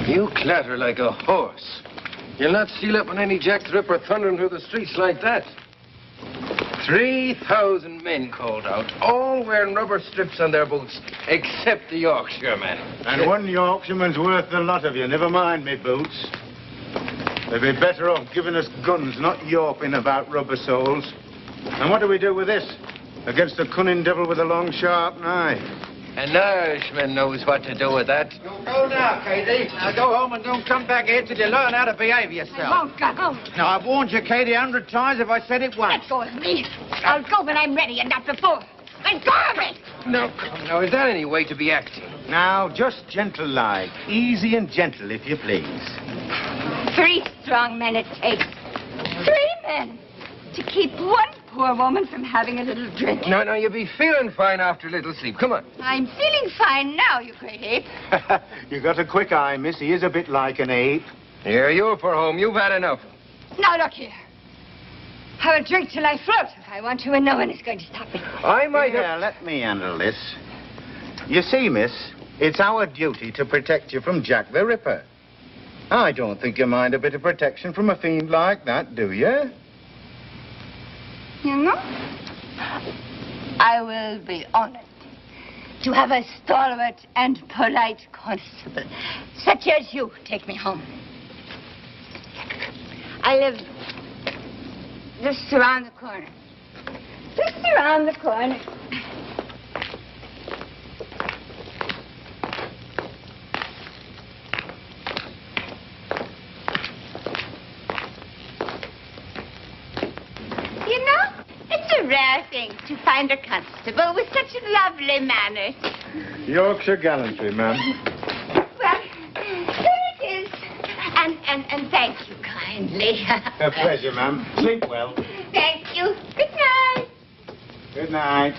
You clatter like a horse. You'll not seal up on any Jack the Ripper thundering through the streets like that. 3,000 men called out, all wearing rubber strips on their boots, except the Yorkshireman. And one Yorkshireman's worth the lot of you. Never mind me boots. They'd be better off giving us guns, not yawping about rubber soles. And what do we do with this? Against the cunning devil with a long, sharp knife. An Irishman knows what to do with that. You go now, Katie. Now go home and don't come back here till you learn how to behave yourself. I won't go. Now, I've warned you, Katie, 100 times if I said it once. Let go of me. I'll go when I'm ready and not before. Let go of me. No, come now, is that any way to be acting? Now, just gentle-like. Easy and gentle, if you please. 3 strong men it takes. 3 men to keep one poor woman from having a little drink. No, you'll be feeling fine after a little sleep. Come on. I'm feeling fine now, you great ape. You got a quick eye, miss. He is a bit like an ape. Here, you're for home. You've had enough. Now, look here. Have a drink till I float if I want to, and no one is going to stop me. I might have... Yeah, let me handle this. You see, miss, it's our duty to protect you from Jack the Ripper. I don't think you mind a bit of protection from a fiend like that, do you? You know, I will be honored to have a stalwart and polite constable, such as you, take me home. I live just around the corner. Just around the corner. Rare thing to find a constable with such lovely manners. Yorkshire gallantry, ma'am. Well, here it is. And thank you kindly. A pleasure, ma'am. Sleep well. Thank you. Good night. Good night.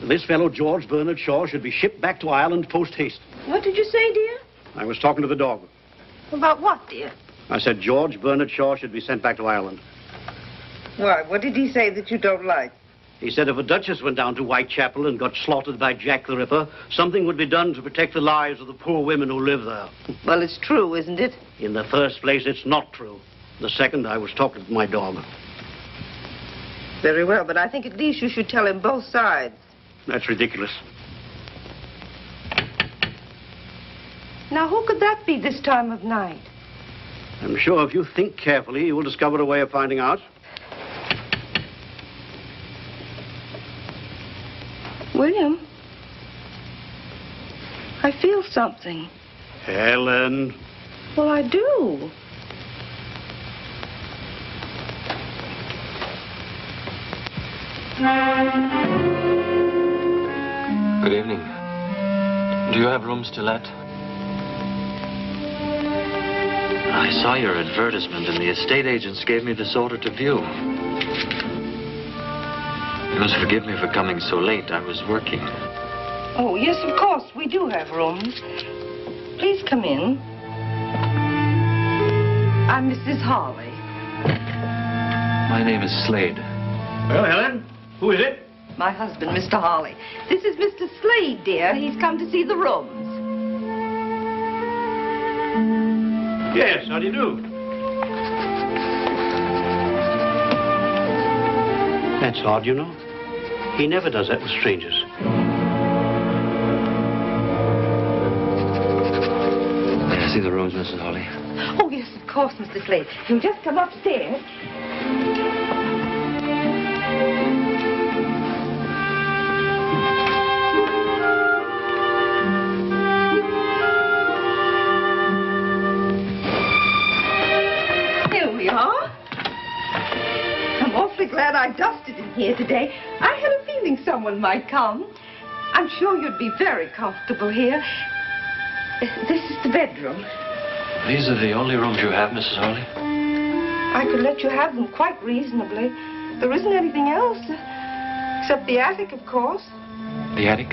This fellow, George Bernard Shaw, should be shipped back to Ireland post-haste. What did you say, dear? I was talking to the dog. About what, dear? I said George Bernard Shaw should be sent back to Ireland. Why, what did he say that you don't like? He said if a duchess went down to Whitechapel and got slaughtered by Jack the Ripper, something would be done to protect the lives of the poor women who live there. Well, it's true, isn't it? In the first place, it's not true. The second, I was talking to my dog. Very well, but I think at least you should tell him both sides. That's ridiculous. Now, who could that be this time of night? I'm sure if you think carefully, you will discover a way of finding out. William, I feel something. Helen. Well, I do. Good evening. Do you have rooms to let? I saw your advertisement, and the estate agents gave me this order to view. You must forgive me for coming so late. I was working. Oh, yes, of course. We do have rooms. Please come in. I'm Mrs. Hawley. My name is Slade. Well, Helen, who is it? My husband, Mr. Hawley. This is Mr. Slade, dear. He's come to see the rooms. Yes, how do you do? That's odd, you know. He never does that with strangers. May I see the rooms, Mrs. Hawley? Oh, yes, of course, Mr. Slade. You just come upstairs. Here we are. I'm awfully glad I dusted in here today. I had a feeling someone might come. I'm sure you'd be very comfortable here. This is the bedroom. These are the only rooms you have, Mrs. Hawley? I could let you have them quite reasonably. There isn't anything else, except the attic, of course. The attic?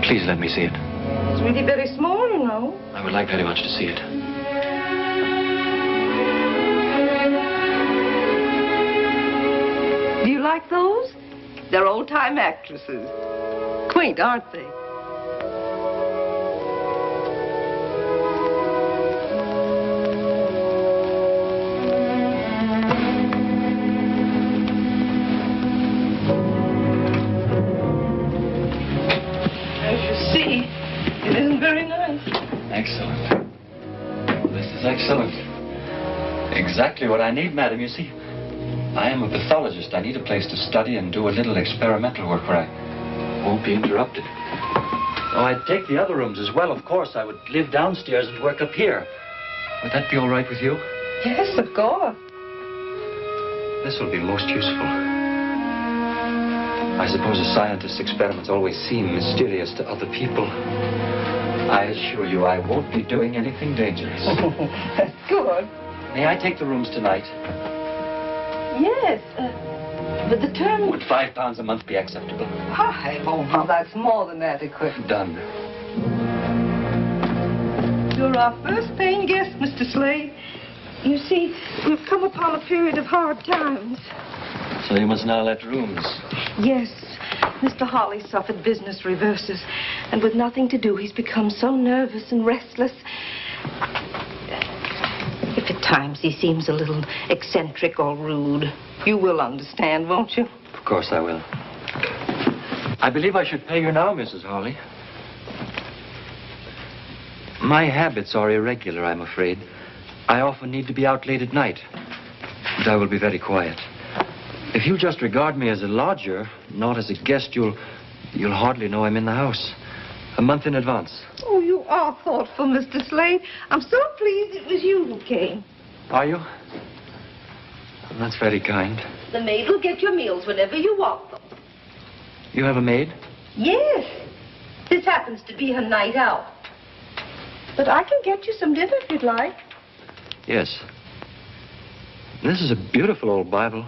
Please let me see it. It's really very small, you know. I would like very much to see it. Do you like those? They're old-time actresses. Quaint, aren't they? As you see, it isn't very nice. Excellent. This is excellent. Exactly what I need, madam. You see, I am a pathologist. I need a place to study and do a little experimental work where I won't be interrupted. Oh, I'd take the other rooms as well, of course. I would live downstairs and work up here. Would that be all right with you? Yes, of course. This will be most useful. I suppose a scientist's experiments always seem mysterious to other people. I assure you I won't be doing anything dangerous. That's good. May I take the rooms tonight? Yes, but the term... Would £5 a month be acceptable? Hi, oh, now that's more than adequate. Done. You're our first paying guest, Mr. Slade. You see, we've come upon a period of hard times. So you must now let rooms. Yes, Mr. Hawley suffered business reverses, and with nothing to do, he's become so nervous and restless. If at times he seems a little eccentric or rude, you will understand, won't you? Of course I will. I believe I should pay you now, Mrs. Hawley. My habits are irregular, I'm afraid. I often need to be out late at night. But I will be very quiet. If you just regard me as a lodger, not as a guest, you'll hardly know I'm in the house. A month in advance. Oh, you are thoughtful, Mr. Slade. I'm so pleased it was you who came. Are you? Well, that's very kind. The maid will get your meals whenever you want them. You have a maid? Yes. This happens to be her night out. But I can get you some dinner if you'd like. Yes. This is a beautiful old Bible.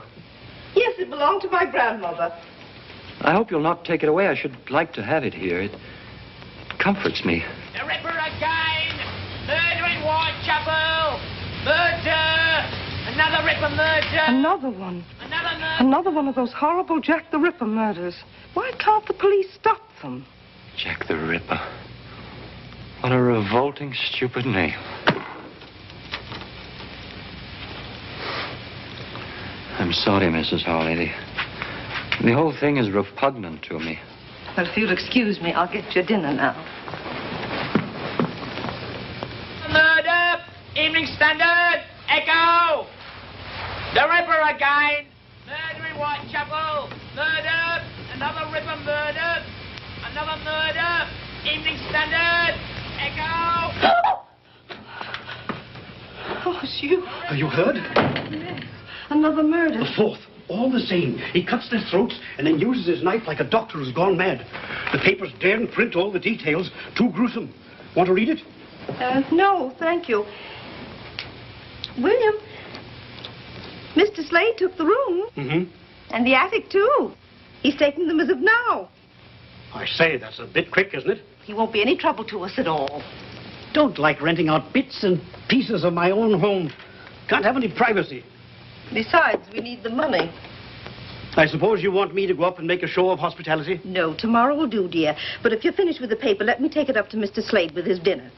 Yes, it belonged to my grandmother. I hope you'll not take it away. I should like to have it here. It comforts me. The Ripper again! Murder in Whitechapel! Murder! Another Ripper murder! Another one. Another murder! Another one of those horrible Jack the Ripper murders. Why can't the police stop them? Jack the Ripper. What a revolting, stupid name. I'm I'm sorry, Mrs. Hawley. The whole thing is repugnant to me. Well, if you'll excuse me, I'll get your dinner now. Murder! Evening Standard! Echo! The Ripper again! Murder in Whitechapel! Murder! Another Ripper murder! Another murder! Evening Standard! Echo! Oh, it's you. Have you heard? Yes. Another murder. The fourth. All the same. He cuts their throats and then uses his knife like a doctor who's gone mad. The papers daren't print all the details. Too gruesome. Want to read it? No, thank you. William, Mr. Slade took the room. Mm-hmm. And the attic, too. He's taking them as of now. I say, that's a bit quick, isn't it? He won't be any trouble to us at all. Don't like renting out bits and pieces of my own home. Can't have any privacy. Besides, we need the money. I suppose you want me to go up and make a show of hospitality? No, tomorrow will do, dear. But if you're finished with the paper, let me take it up to Mr. Slade with his dinner.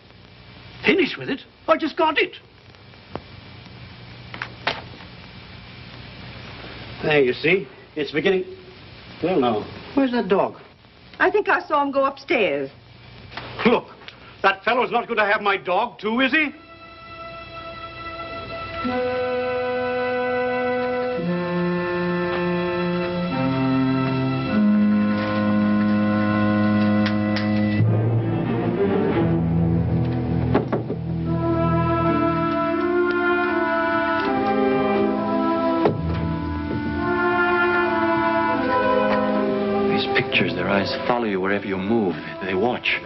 Finished with it? I just got it. There, you see. It's beginning... Well, now, where's that dog? I think I saw him go upstairs. Look, that fellow's not going to have my dog, too, is he? Their eyes follow you wherever you move. They watch.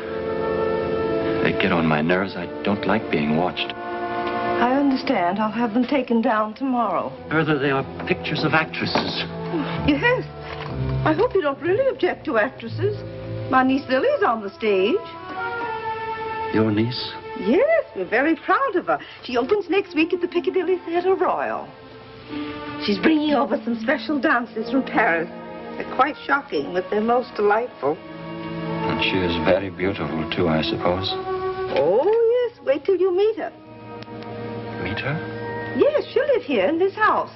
They get on my nerves. I don't like being watched. I understand. I'll have them taken down tomorrow. Further, they are pictures of actresses. Yes. I hope you don't really object to actresses. My niece Lily's on the stage. Your niece? Yes, we're very proud of her. She opens next week at the Piccadilly Theatre Royal. She's bringing over some special dances from Paris. They're quite shocking, but they're most delightful. And she is very beautiful, too, I suppose. Oh, yes. Wait till you meet her. Meet her? Yes, she'll live here in this house.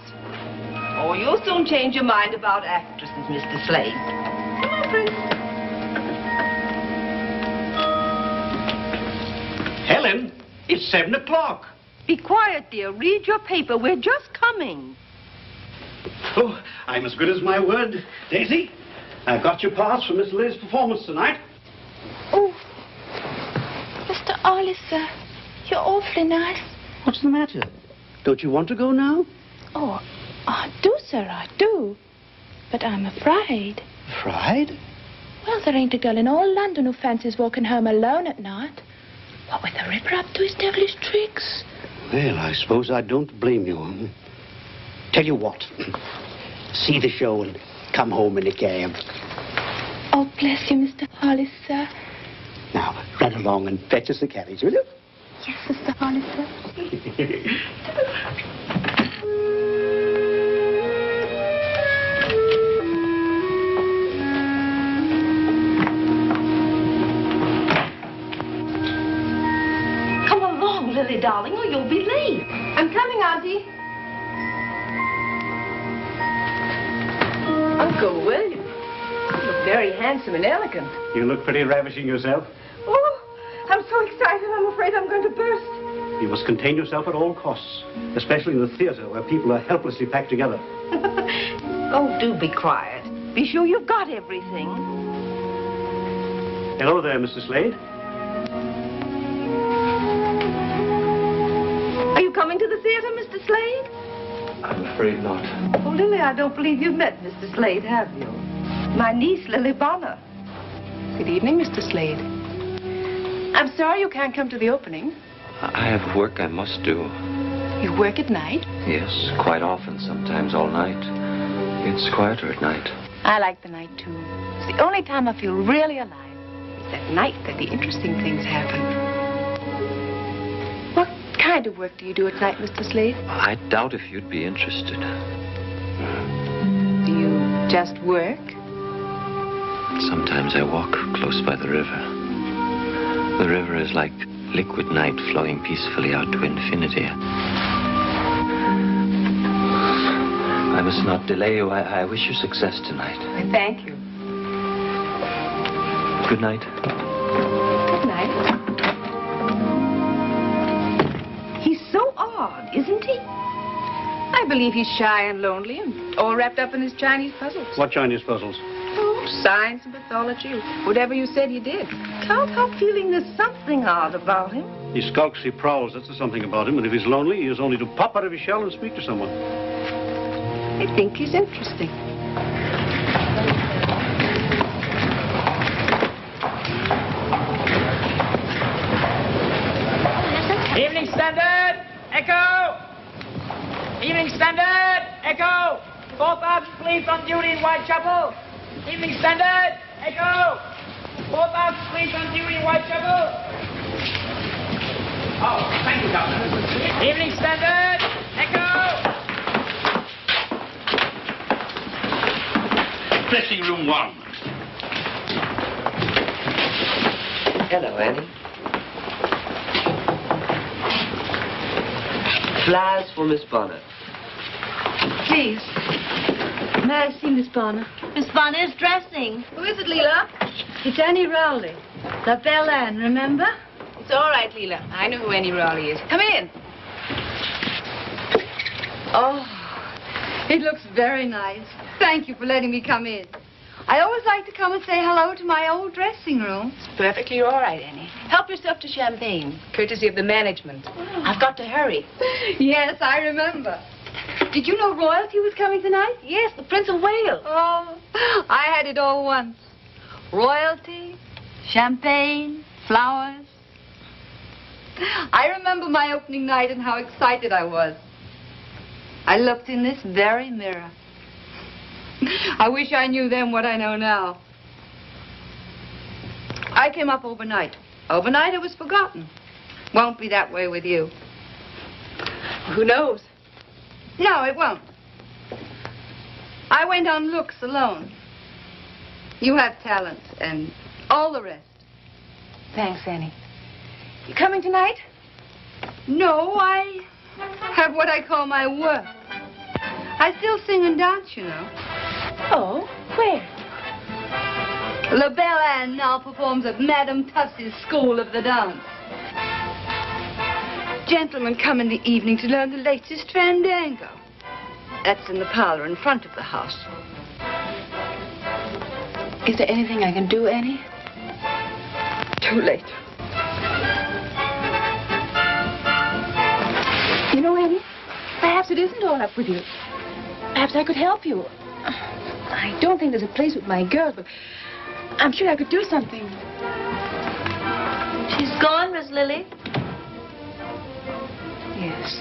Oh, you'll soon change your mind about actresses, Mr. Slade. Come on, Prince. Helen, it's 7 o'clock. Be quiet, dear. Read your paper. We're just coming. Oh, I'm as good as my word. Daisy, I've got your pass for Miss Liz's performance tonight. Oh, Mr. Oliver, you're awfully nice. What's the matter? Don't you want to go now? Oh, I do, sir, I do. But I'm afraid. Afraid? Well, there ain't a girl in all London who fancies walking home alone at night. What with the Ripper up to his devilish tricks? Well, I suppose I don't blame you. Tell you what, see the show and come home in a cab. Oh, bless you, Mr. Hollis, sir. Now, run along and fetch us a carriage, will you? Yes, Mr. Hollis, sir. Come along, Lily, darling, or you'll be late. I'm coming, Auntie. Uncle William, you look very handsome and elegant. You look pretty ravishing yourself. Oh, I'm so excited, I'm afraid I'm going to burst. You must contain yourself at all costs, especially in the theater where people are helplessly packed together. Oh, do be quiet. Be sure you've got everything. Hello there, Mr. Slade. Are you coming to the theater, Mr. Slade? I'm afraid not. Oh, Lily, I don't believe you've met Mr. Slade, have you? My niece, Lily Bonner. Good evening, Mr. Slade. I'm sorry you can't come to the opening. I have work I must do. You work at night? Yes, quite often, sometimes all night. It's quieter at night. I like the night, too. It's the only time I feel really alive. It's at night that the interesting things happen. What kind of work do you do at night, Mr. Slade? I doubt if you'd be interested. Do you just work? Sometimes I walk close by the river. The river is like liquid night flowing peacefully out to infinity. I must not delay you. I wish you success tonight. I thank you. Good night. Good night. He's so odd, isn't he? I believe he's shy and lonely and all wrapped up in his Chinese puzzles. What Chinese puzzles? Oh, science and pathology. Whatever you said he did. Can't help feeling there's something odd about him. He skulks, he prowls. That's something about him. And if he's lonely, he has only to pop out of his shell and speak to someone. I think he's interesting. Evening Standard, Echo! Evening Standard, Echo! 4,000 police on duty in Whitechapel. Evening Standard, Echo! 4,000 police on duty in Whitechapel. Oh, thank you, Doctor. Evening Standard, Echo! Dressing room 1. Hello, Annie. Flowers for Miss Bonner. Please. May I see Miss Bonner? Miss Bonner is dressing. Who is it, Leela? It's Annie Rowley. La Belle Anne, remember? It's all right, Leela. I know who Annie Rowley is. Come in. Oh, it looks very nice. Thank you for letting me come in. I always like to come and say hello to my old dressing room. It's perfectly all right, Annie. Help yourself to champagne, courtesy of the management. I've got to hurry. Yes, I remember. Did you know royalty was coming tonight? Yes, the Prince of Wales. Oh, I had it all once. Royalty, champagne, flowers. I remember my opening night and how excited I was. I looked in this very mirror. I wish I knew then what I know now. I came up overnight. Overnight it was forgotten. Won't be that way with you. Who knows? No, it won't. I went on looks alone. You have talent and all the rest. Thanks, Annie. You coming tonight? No, I have what I call my work. I still sing and dance, you know. Oh, where? La Belle Anne now performs at Madame Tussie's School of the Dance. Gentlemen come in the evening to learn the latest fandango. That's in the parlor in front of the house. Is there anything I can do, Annie? Too late. You know, Annie, perhaps it isn't all up with you. Perhaps I could help you. I don't think there's a place with my girls, but I'm sure I could do something. She's gone, Miss Lily. Yes.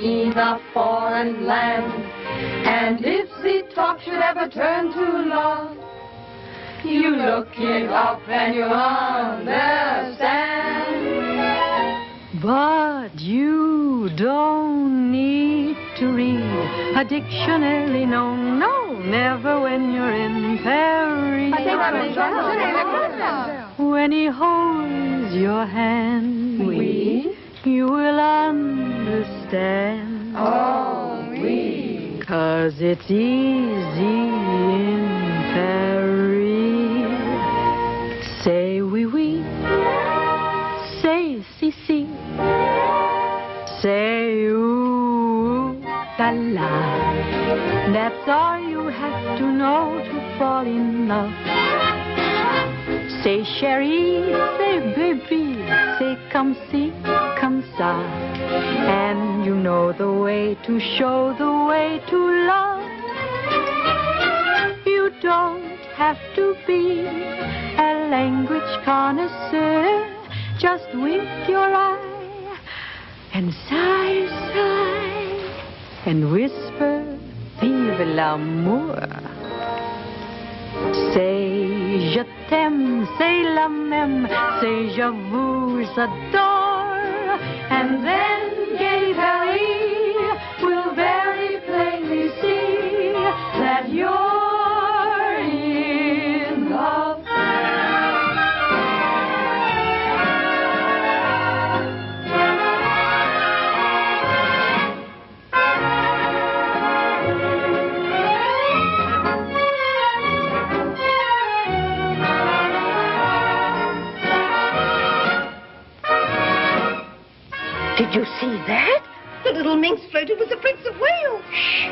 In a foreign land, and if the talk should ever turn to love, you look it up and you understand. But you don't need to read a dictionary, no, no, never when you're in Paris. When he holds your hand, you will understand. Oh, oui. 'Cause it's easy in Paris. Say oui, oui. Say si, si. Say ooh, la, la. That's all you have to know to fall in love. Say chérie, say baby, say come si, come ça. And you know the way to show the way to love. You don't have to be a language connoisseur. Just wink your eye and sigh, sigh. and whisper, vive l'amour. Say je t'aime, say la même, say je vous adore, and then gay Paris will very plainly see that you're in love. Did you see that? The little minx floated with the Prince of Wales. Shh.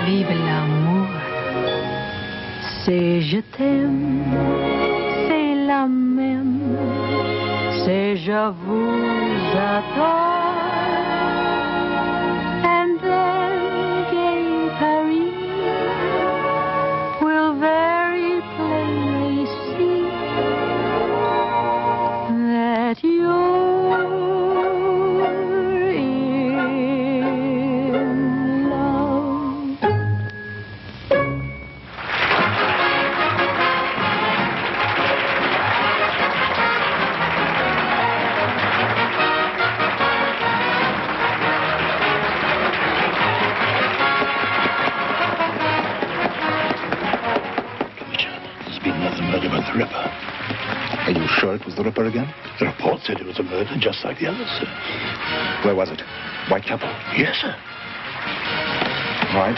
Vive l'amour, c'est je t'aime, c'est la même, c'est je vous adore, and then gay Paris will very plainly see that you're the Ripper. Are you sure it was the Ripper again? The report said it was a murder just like the others, sir. Where was it? Whitechapel? Yes, sir. Right.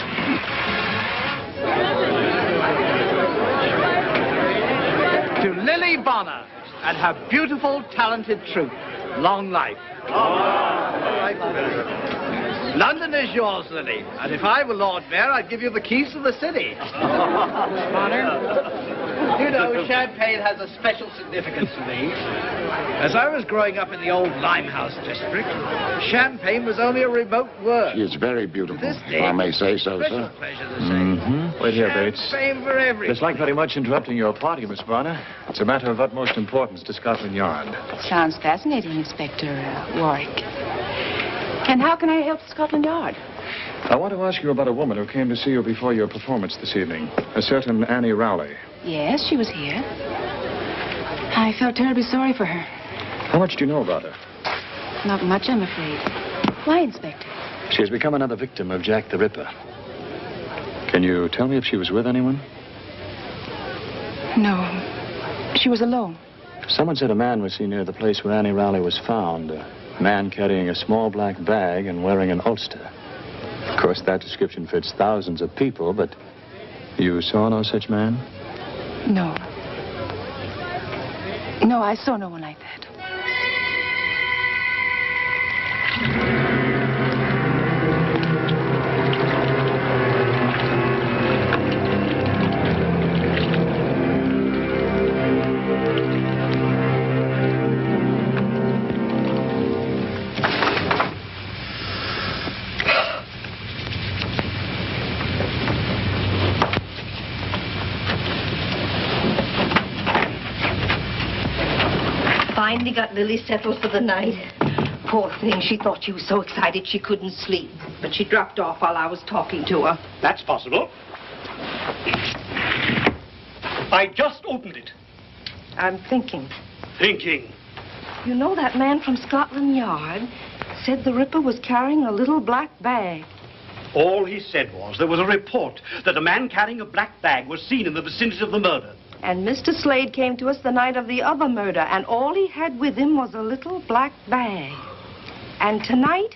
To Lily Bonner and her beautiful, talented troupe, long life. London is yours, Lily, and if I were Lord Mayor, I'd give you the keys to the city. Miss Bonner? You know, champagne has a special significance to me. As I was growing up in the old Limehouse district, champagne was only a remote word. She is very beautiful, This if I may say so, sir. Pleasure to say. Wait here, Bates. Champagne for everyone. It's like very much interrupting your party, Miss Bonner. It's a matter of utmost importance to Scotland Yard. Sounds fascinating, Inspector Warwick. And how can I help Scotland Yard? I want to ask you about a woman who came to see you before your performance this evening. A certain Annie Rowley. Yes, she was here. I felt terribly sorry for her. How much do you know about her? Not much, I'm afraid. Why, Inspector? She has become another victim of Jack the Ripper. Can you tell me if she was with anyone? No. She was alone. Someone said a man was seen near the place where Annie Rowley was found. A man carrying a small black bag and wearing an ulster. Of course, that description fits thousands of people, but you saw no such man? No. No, I saw no one like that. Finally got Lily settled for the night. Poor thing, she thought she was so excited she couldn't sleep. But she dropped off while I was talking to her. That's possible. I just opened it. I'm thinking. Thinking. You know, that man from Scotland Yard said the Ripper was carrying a little black bag. All he said was there was a report that a man carrying a black bag was seen in the vicinity of the murder. And Mr. Slade came to us the night of the other murder, and all he had with him was a little black bag. And tonight,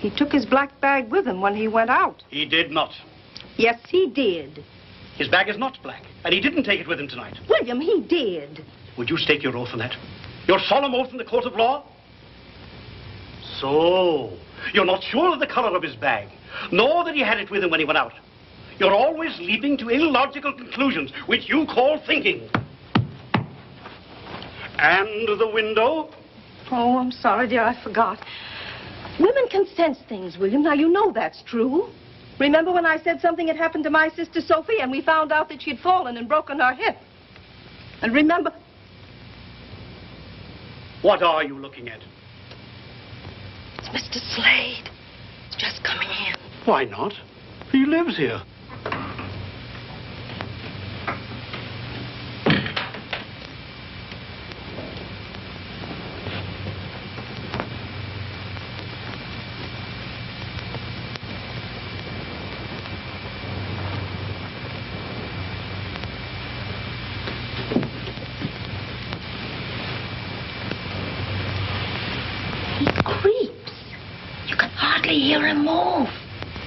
He took his black bag with him when he went out. He did not. Yes, he did. His bag is not black, and he didn't take it with him tonight. William, he did. Would you stake your oath on that? Your solemn oath in the court of law? So, you're not sure of the color of his bag, nor that he had it with him when he went out. You're always leaping to illogical conclusions, which you call thinking. And the window? Oh, I'm sorry, dear, I forgot. Women can sense things, William. Now, you know that's true. Remember when I said something had happened to my sister Sophie and we found out that she'd fallen and broken her hip? And remember... What are you looking at? It's Mr. Slade. He's just coming in. Why not? He lives here. Hear him move.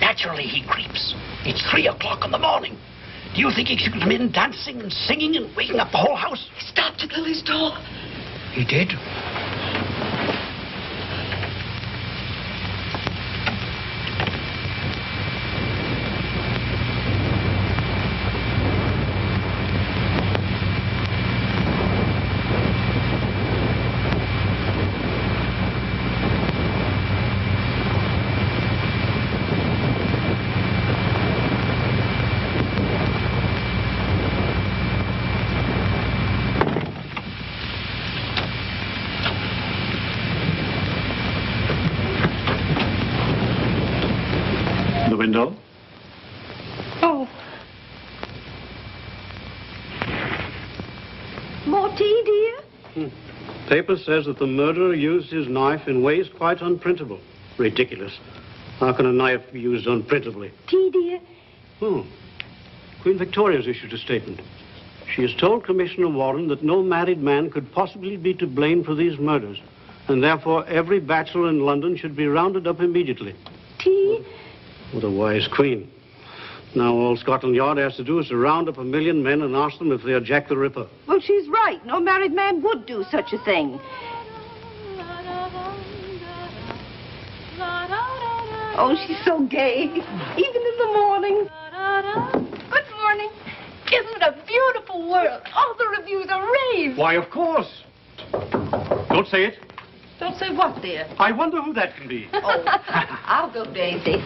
Naturally, he creeps. It's 3 o'clock in the morning. Do you think he should come in dancing and singing and waking up the whole house? He stopped at Lily's door. He did? Window? Oh. More tea, dear? Paper says that the murderer used his knife in ways quite unprintable. Ridiculous. How can a knife be used unprintably? Tea, dear? Queen Victoria's issued a statement. She has told Commissioner Warren that no married man could possibly be to blame for these murders, and therefore every bachelor in London should be rounded up immediately. Tea? What a wise queen. Now all Scotland Yard has to do is to round up 1 million men and ask them if they are Jack the Ripper. Well, she's right. No married man would do such a thing. Oh, she's so gay. Even in the morning. Good morning. Isn't it a beautiful world? All the reviews are rave. Why, of course. Don't say it. Don't say what, dear? I wonder who that can be. Oh, I'll go, Daisy.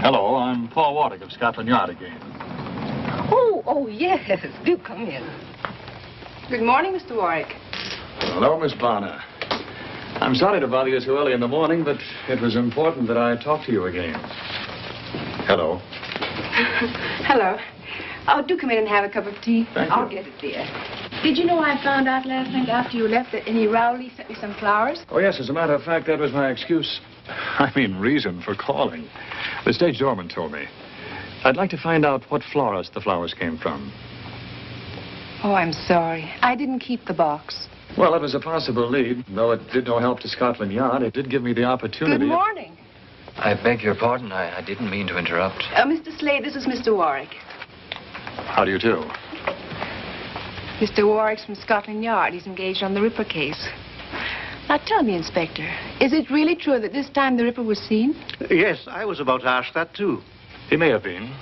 Hello, I'm Paul Warwick of Scotland Yard again. Oh, yes. Do come in. Good morning, Mr. Warwick. Hello, Miss Bonner. I'm sorry to bother you so early in the morning, but it was important that I talk to you again. Hello. Hello. Oh, do come in and have a cup of tea. I'll get it, dear. Did you know I found out last night after you left that Annie Rowley sent me some flowers? Oh, yes, as a matter of fact, that was my excuse. I mean, reason for calling. The stage doorman told me. I'd like to find out what florist the flowers came from. Oh, I'm sorry. I didn't keep the box. Well, it was a possible lead. Though it did no help to Scotland Yard, it did give me the opportunity. Good morning. I beg your pardon. I didn't mean to interrupt. Mr. Slade, this is Mr. Warwick. How do you do? Mr. Warwick's from Scotland Yard. He's engaged on the Ripper case. Now, tell me, Inspector, is it really true that this time the Ripper was seen? Yes, I was about to ask that, too. He may have been.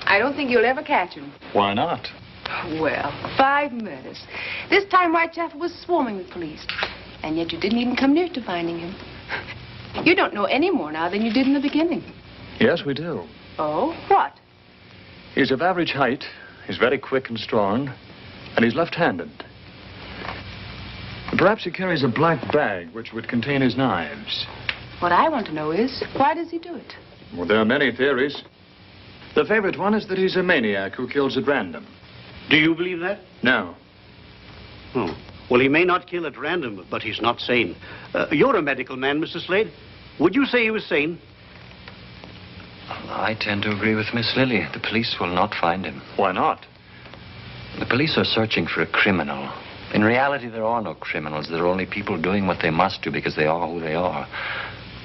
I don't think you'll ever catch him. Why not? Well, 5 murders. This time Whitechapel was swarming with police. And yet you didn't even come near to finding him. You don't know any more now than you did in the beginning. Yes, we do. Oh? What? He's of average height. He's very quick and strong. And he's left-handed. Perhaps he carries a black bag which would contain his knives. What I want to know is, why does he do it? Well, there are many theories. The favorite one is that he's a maniac who kills at random. Do you believe that? No. Oh. Well, he may not kill at random, but he's not sane. You're a medical man, Mr. Slade. Would you say he was sane? I tend to agree with Miss Lily. The police will not find him. Why not? The police are searching for a criminal. In reality, there are no criminals. There are only people doing what they must do because they are who they are.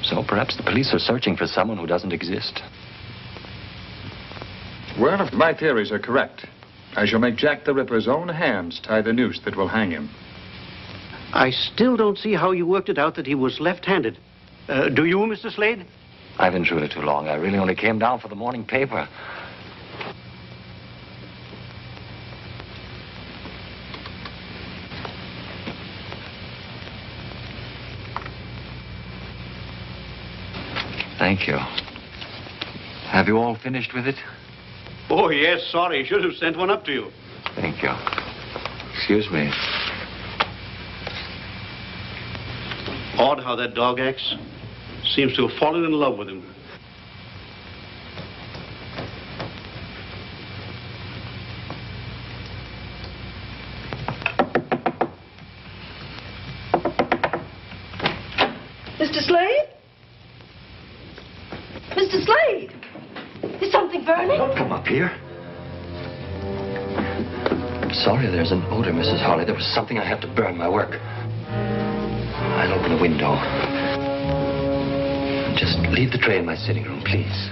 So perhaps the police are searching for someone who doesn't exist. Well, if my theories are correct, I shall make Jack the Ripper's own hands tie the noose that will hang him. I still don't see how you worked it out that he was left-handed. Do you, Mr. Slade? I've been through it too long. I really only came down for the morning paper. Thank you. Have you all finished with it? Oh, yes, sorry. Should have sent one up to you. Thank you. Excuse me. Odd how that dog acts. Seems to have fallen in love with him. Mr. Slade? Mr. Slade! Is something burning? Don't come up here. I'm sorry there's an odor, Mrs. Harley. There was something I had to burn, my work. I'll open the window. Just leave the tray in my sitting room, please.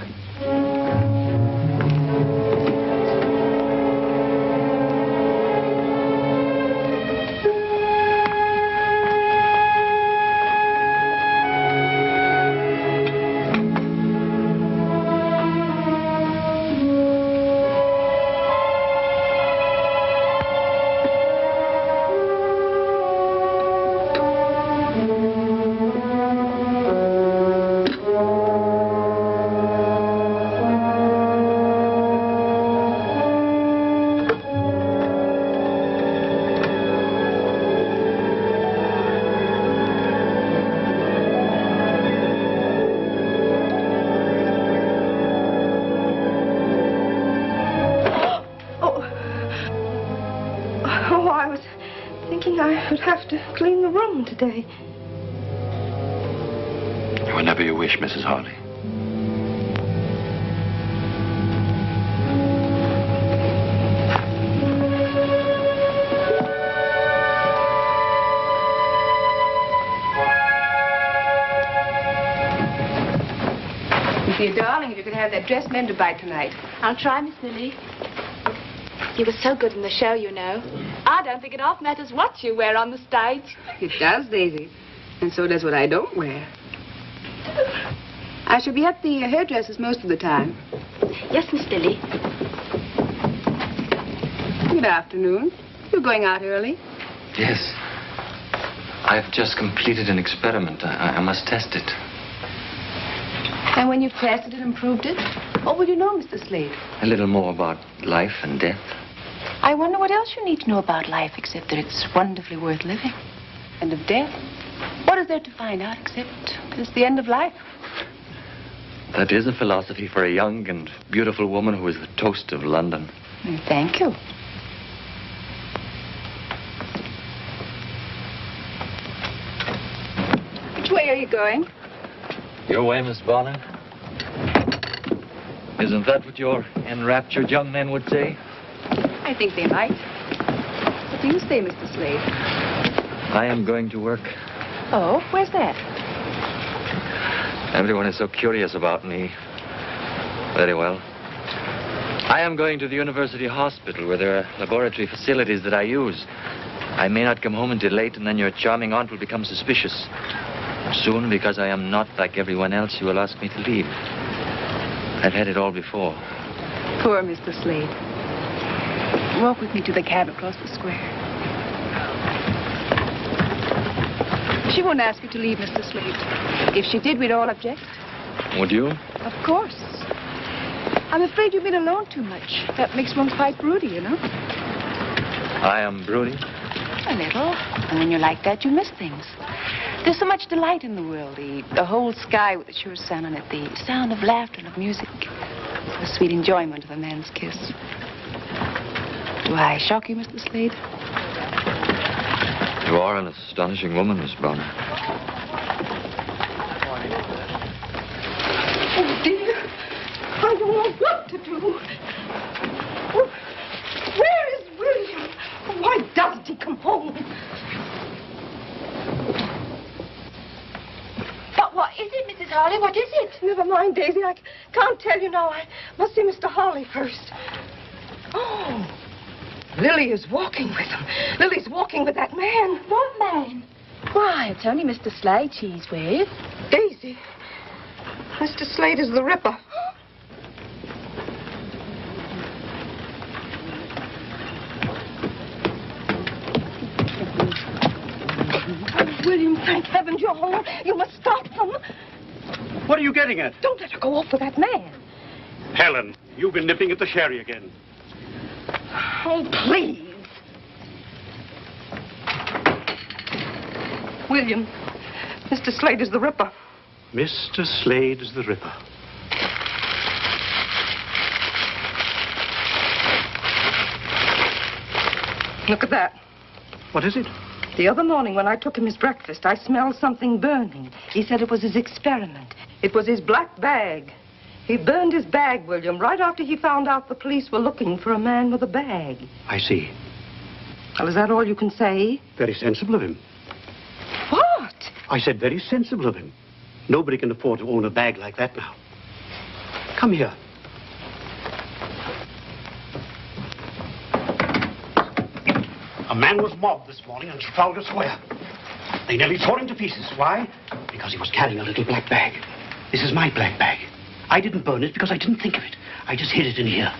Today. Whenever you wish, Mrs. Harley. Dear darling, if you could have that dress mended by tonight. I'll try, Miss Lily. You were so good in the show, you know. I don't think it half matters what you wear on the stage. It does, Daisy. And so does what I don't wear. I shall be at the hairdresser's most of the time. Yes, Miss Lily. Good afternoon. You're going out early? Yes. I've just completed an experiment. I must test it. And when you've tested it and proved it, what will you know, Mr. Slade? A little more about life and death. I wonder what else you need to know about life except that it's wonderfully worth living. And of death? What is there to find out except that it's the end of life? That is a philosophy for a young and beautiful woman who is the toast of London. Thank you. Which way are you going? Your way, Miss Bonner. Isn't that what your enraptured young men would say? I think they might. What do you say, Mr. Slade? I am going to work. Oh, where's that? Everyone is so curious about me. Very well. I am going to the university hospital where there are laboratory facilities that I use. I may not come home until late, and then your charming aunt will become suspicious. Soon, because I am not like everyone else, you will ask me to leave. I've had it all before. Poor Mr. Slade. Walk with me to the cab across the square. She won't ask you to leave, Mr. Slade. If she did, we'd all object. Would you? Of course. I'm afraid you've been alone too much. That makes one quite broody, you know. I am broody? A little. And when you're like that, you miss things. There's so much delight in the world. The whole sky with the sure sun on it. The sound of laughter and of music. The sweet enjoyment of a man's kiss. Do I shock you, Mr. Slade? You are an astonishing woman, Miss Bonner. Oh, dear. I don't know what to do. Where is William? Why doesn't he come home? never mind, Daisy. I can't tell you now. I must see Mr. Harley first. Oh, Lily is walking with him. Lily's walking with that man. What man? Why, it's only Mr. Slade she's with. Daisy, Mr. Slade is the Ripper. Oh, William, thank heavens you're home. You must stop them. What are you getting at? Don't let her go off with that man. Helen, you've been nipping at the sherry again. Oh, please. William, Mr. Slade is the Ripper. Mr. Slade is the Ripper. Look at that. What is it? The other morning when I took him his breakfast, I smelled something burning. He said it was his experiment. It was his black bag. He burned his bag, William, right after he found out the police were looking for a man with a bag. I see. Well, is that all you can say? Very sensible of him. What? I said very sensible of him. Nobody can afford to own a bag like that now. Come here. A man was mobbed this morning on Trafalgar Square. They nearly tore him to pieces. Why? Because he was carrying a little black bag. This is my black bag. I didn't burn it because I didn't think of it. I just hid it in here.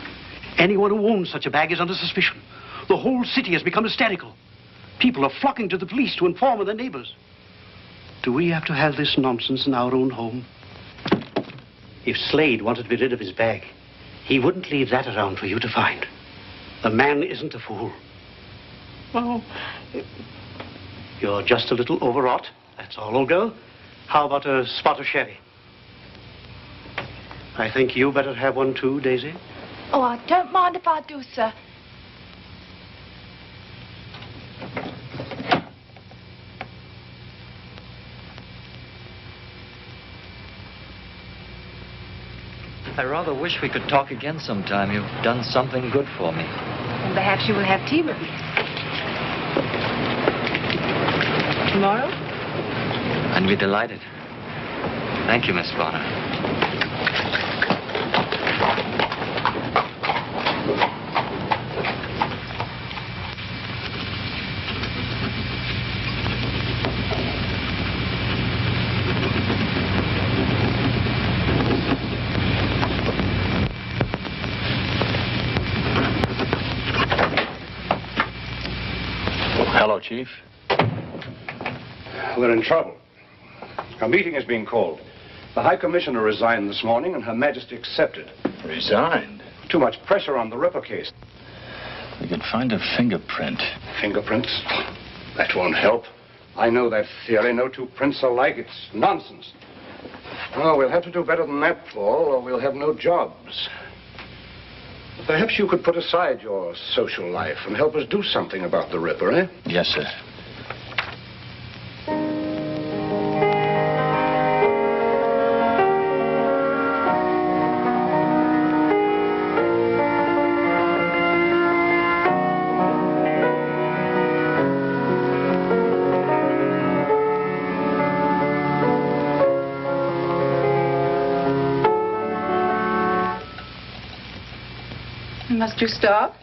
Anyone who owns such a bag is under suspicion. The whole city has become hysterical. People are flocking to the police to inform of their neighbors. Do we have to have this nonsense in our own home? If Slade wanted to be rid of his bag, he wouldn't leave that around for you to find. The man isn't a fool. Oh. You're just a little overwrought. That's all, old girl. How about a spot of sherry? I think you better have one too, Daisy. Oh, I don't mind if I do, sir. I rather wish we could talk again sometime. You've done something good for me. And perhaps you will have tea with me. Tomorrow? I'd be delighted. Thank you, Miss Bonner. Hello, Chief. We're in trouble. A meeting has been called. The High Commissioner resigned this morning, and Her Majesty accepted. Resigned? Too much pressure on the Ripper case. We could find a fingerprint. Fingerprints? That won't help. I know that theory. No two prints are alike. It's nonsense. Oh, we'll have to do better than that, Paul, or we'll have no jobs. Perhaps you could put aside your social life and help us do something about the Ripper, eh? Yes, sir. Must you stop?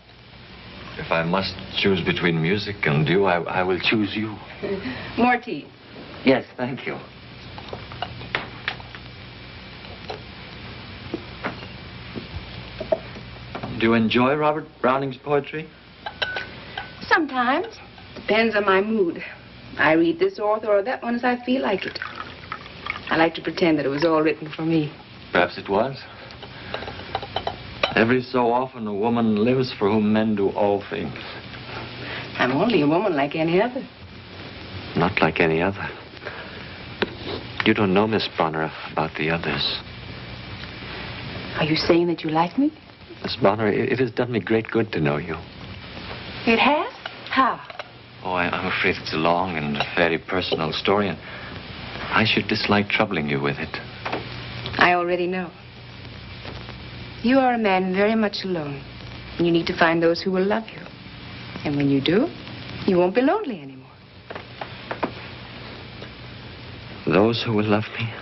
If I must choose between music and you, I will choose you. More tea. Yes, thank you. Do you enjoy Robert Browning's poetry? Sometimes. Depends on my mood. I read this author or that one as I feel like it. I like to pretend that it was all written for me. Perhaps it was. Every so often a woman lives for whom men do all things. I'm only a woman like any other. Not like any other. You don't know, Miss Bonner, about the others. Are you saying that you like me? Miss Bonner, it has done me great good to know you. It has? How? Oh, I'm afraid it's a long and very personal story, and I should dislike troubling you with it. I already know. You are a man very much alone. And you need to find those who will love you. And when you do, you won't be lonely anymore. Those who will love me?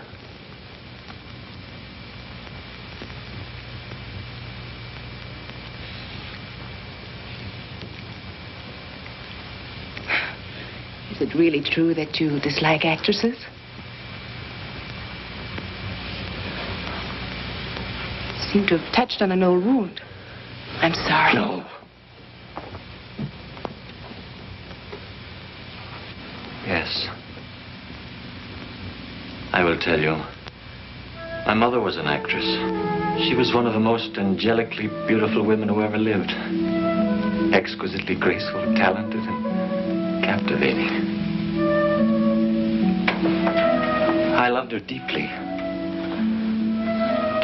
Is it really true that you dislike actresses? You seem to have touched on an old wound. I'm sorry. No. Yes. I will tell you. My mother was an actress. She was one of the most angelically beautiful women who ever lived. Exquisitely graceful, talented, and captivating. I loved her deeply.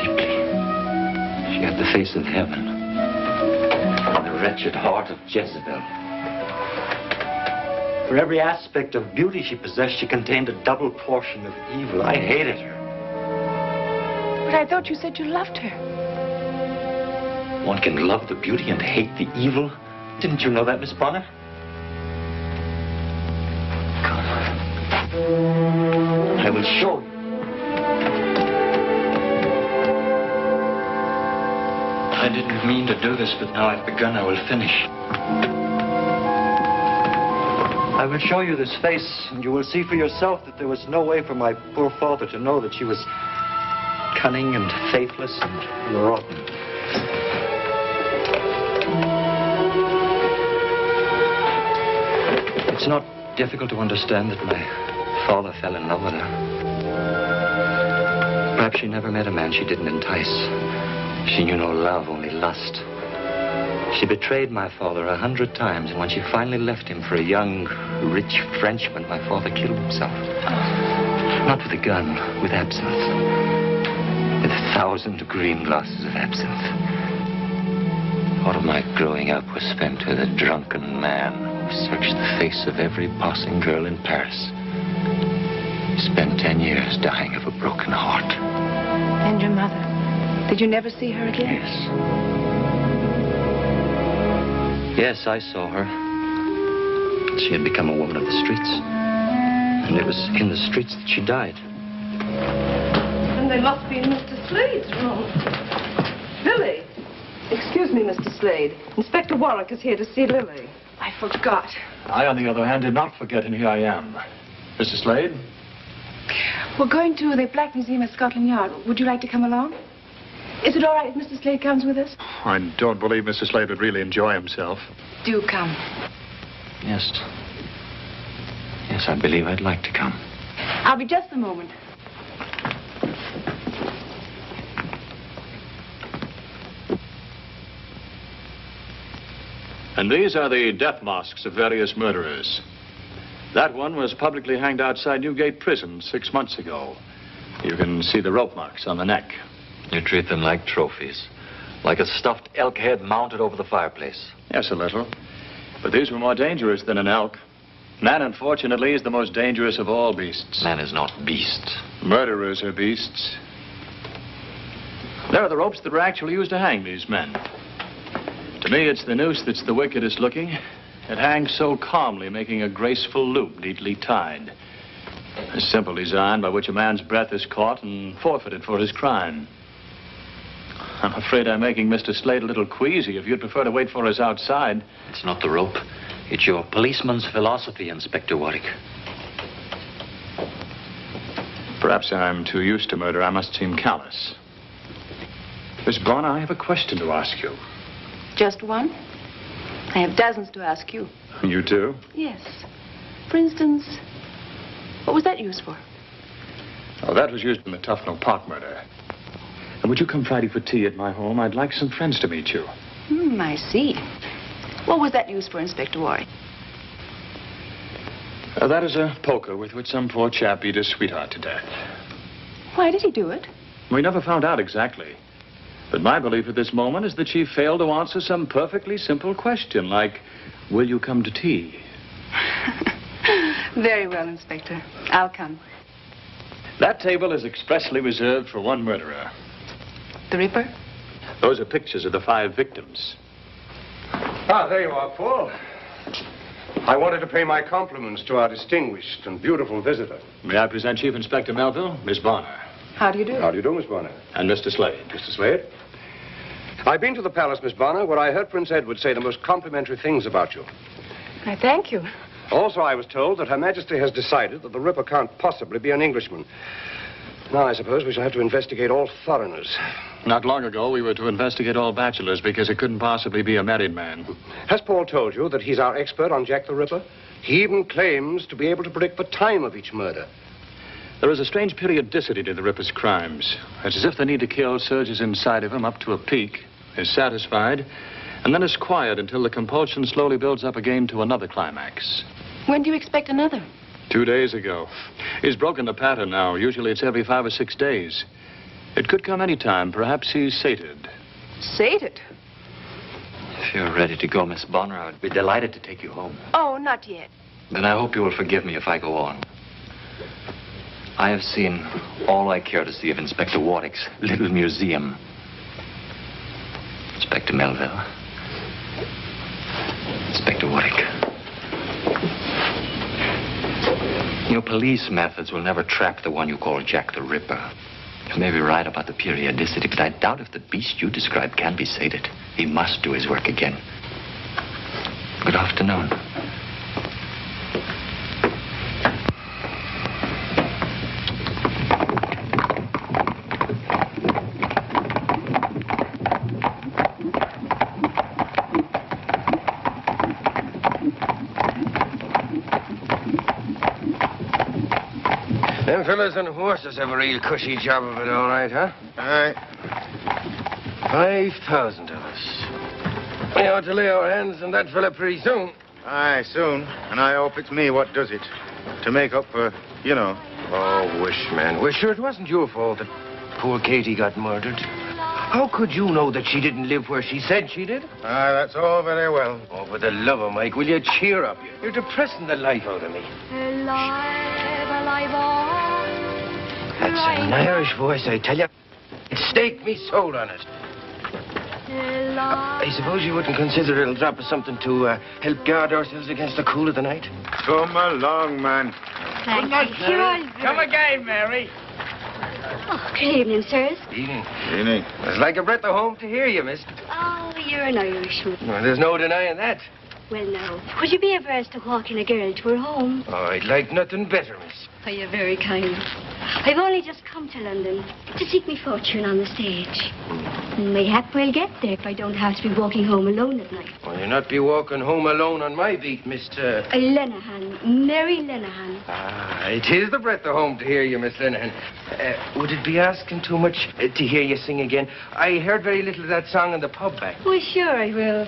Deeply. She had the face of heaven and the wretched heart of Jezebel. For every aspect of beauty she possessed, she contained a double portion of evil. I hated her. But I thought you said you loved her. One can love the beauty and hate the evil. Didn't you know that, Miss Bonner? Come. I will show you. I didn't mean to do this, but now I've begun, I will finish. I will show you this face, and you will see for yourself that there was no way for my poor father to know that she was cunning and faithless and rotten. It's not difficult to understand that my father fell in love with her. Perhaps she never met a man she didn't entice. She knew no love, only lust. She betrayed my father 100 times, and when she finally left him for a young, rich Frenchman, my father killed himself. Not with a gun, with absinthe. With 1,000 green glasses of absinthe. Part of my growing up was spent with a drunken man who searched the face of every passing girl in Paris. He spent 10 years dying of a broken heart. And your mother? Did you never see her again? Yes. Yes, I saw her. She had become a woman of the streets. And it was in the streets that she died. And they must be in Mr. Slade's room. Lily. Excuse me, Mr. Slade. Inspector Warwick is here to see Lily. I forgot. I, on the other hand, did not forget, and here I am. Mr. Slade? We're going to the Black Museum at Scotland Yard. Would you like to come along? Is it all right if Mr. Slade comes with us? I don't believe Mr. Slade would really enjoy himself. Do come. Yes. Yes, I believe I'd like to come. I'll be just a moment. And these are the death masks of various murderers. That one was publicly hanged outside Newgate Prison 6 months ago. You can see the rope marks on the neck. You treat them like trophies. Like a stuffed elk head mounted over the fireplace. Yes, a little. But these were more dangerous than an elk. Man, unfortunately, is the most dangerous of all beasts. Man is not beast. Murderers are beasts. There are the ropes that were actually used to hang these men. To me, it's the noose that's the wickedest looking. It hangs so calmly, making a graceful loop neatly tied. A simple design by which a man's breath is caught and forfeited for his crime. I'm afraid I'm making Mr. Slade a little queasy. If you'd prefer to wait for us outside. It's not the rope. It's your policeman's philosophy, Inspector Warwick. Perhaps I'm too used to murder. I must seem callous. Miss Bonner, I have a question to ask you. Just one? I have dozens to ask you. You do? Yes. For instance, what was that used for? Oh, that was used in the Tufnell Park murder. And would you come Friday for tea at my home? I'd like some friends to meet you. I see. What was that used for, Inspector Warwick? That is a poker with which some poor chap beat his sweetheart to death. Why did he do it? We never found out exactly. But my belief at this moment is that she failed to answer some perfectly simple question, like, will you come to tea? Very well, Inspector. I'll come. That table is expressly reserved for one murderer. The Ripper? Those are pictures of the 5 victims. Ah, there you are, Paul. I wanted to pay my compliments to our distinguished and beautiful visitor. May I present Chief Inspector Melville, Miss Bonner. How do you do? How do you do, Miss Bonner? And Mr. Slade. Mr. Slade? I've been to the palace, Miss Bonner, where I heard Prince Edward say the most complimentary things about you. I thank you. Also, I was told that Her Majesty has decided that the Ripper can't possibly be an Englishman. Now, I suppose we shall have to investigate all foreigners. Not long ago, we were to investigate all bachelors because it couldn't possibly be a married man. Has Paul told you that he's our expert on Jack the Ripper? He even claims to be able to predict the time of each murder. There is a strange periodicity to the Ripper's crimes. It's as if the need to kill surges inside of him up to a peak, is satisfied, and then is quiet until the compulsion slowly builds up again to another climax. When do you expect another? 2 days ago. He's broken the pattern now. Usually it's every 5 or 6 days. It could come any time. Perhaps he's sated. Sated? If you're ready to go, Miss Bonner, I would be delighted to take you home. Oh, not yet. Then I hope you will forgive me if I go on. I have seen all I care to see of Inspector Warwick's little museum. Inspector Melville. Inspector Warwick. Your police methods will never trap the one you call Jack the Ripper. You may be right about the periodicity, but I doubt if the beast you described can be sated. He must do his work again. Good afternoon. Them fellas on horses have a real cushy job of it, all right, huh? Aye. 5,000 of us. We ought to lay our hands on that fella pretty soon. Aye, soon. And I hope it's me what does it. To make up for, you know. Oh, wish, man. Wish. Sure, it wasn't your fault that poor Katie got murdered. How could you know that she didn't live where she said she did? Aye, that's all very well. Oh, for the love of Mike, will you cheer up? You're depressing the life out of me. That's an Irish voice, I tell you. It staked me soul on it. I suppose you wouldn't consider it'll drop us something to help guard ourselves against the cool of the night? Come along, man. Good night, Mary. Come again, Mary. Oh, good evening, sirs. Evening. Evening. It's like a breath of home to hear you, miss. Oh, you're an Irishman. Well, there's no denying that. Well, now, would you be averse to walking a girl to her home? Oh, I'd like nothing better, miss. Oh, you're very kind. I've only just come to London to seek me fortune on the stage. Mayhap we'll get there if I don't have to be walking home alone at night. Well, you'll not be walking home alone on my beat, Mr. Lenehan, Mary Lenehan. Ah, it is the breath of home to hear you, Miss Lenehan. Would it be asking too much to hear you sing again? I heard very little of that song in the pub back. Well, sure I will.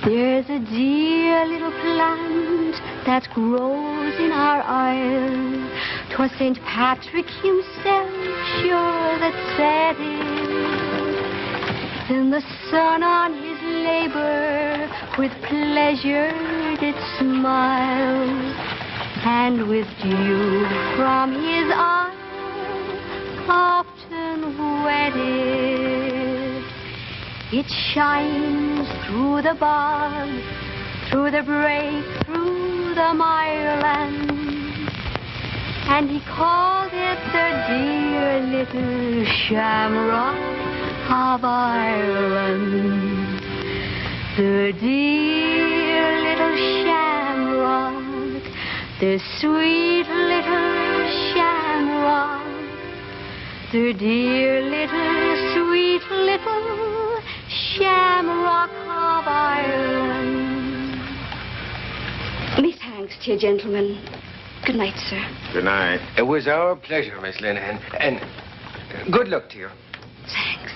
There's a dear little plant that grows in our isle. 'Twas St. Patrick himself, sure, that said it. Then the sun on his labor with pleasure did smile, and with dew from his eye often wetted. It shines through the bog, through the brake, through the mireland, and he called it the dear little shamrock of Ireland. The dear little shamrock, the sweet little shamrock, the dear little, sweet little shamrock of Ireland. Miss Hanks to you, gentlemen. Good night, sir. Good night. It was our pleasure, Miss Lenehan. And good luck to you. Thanks.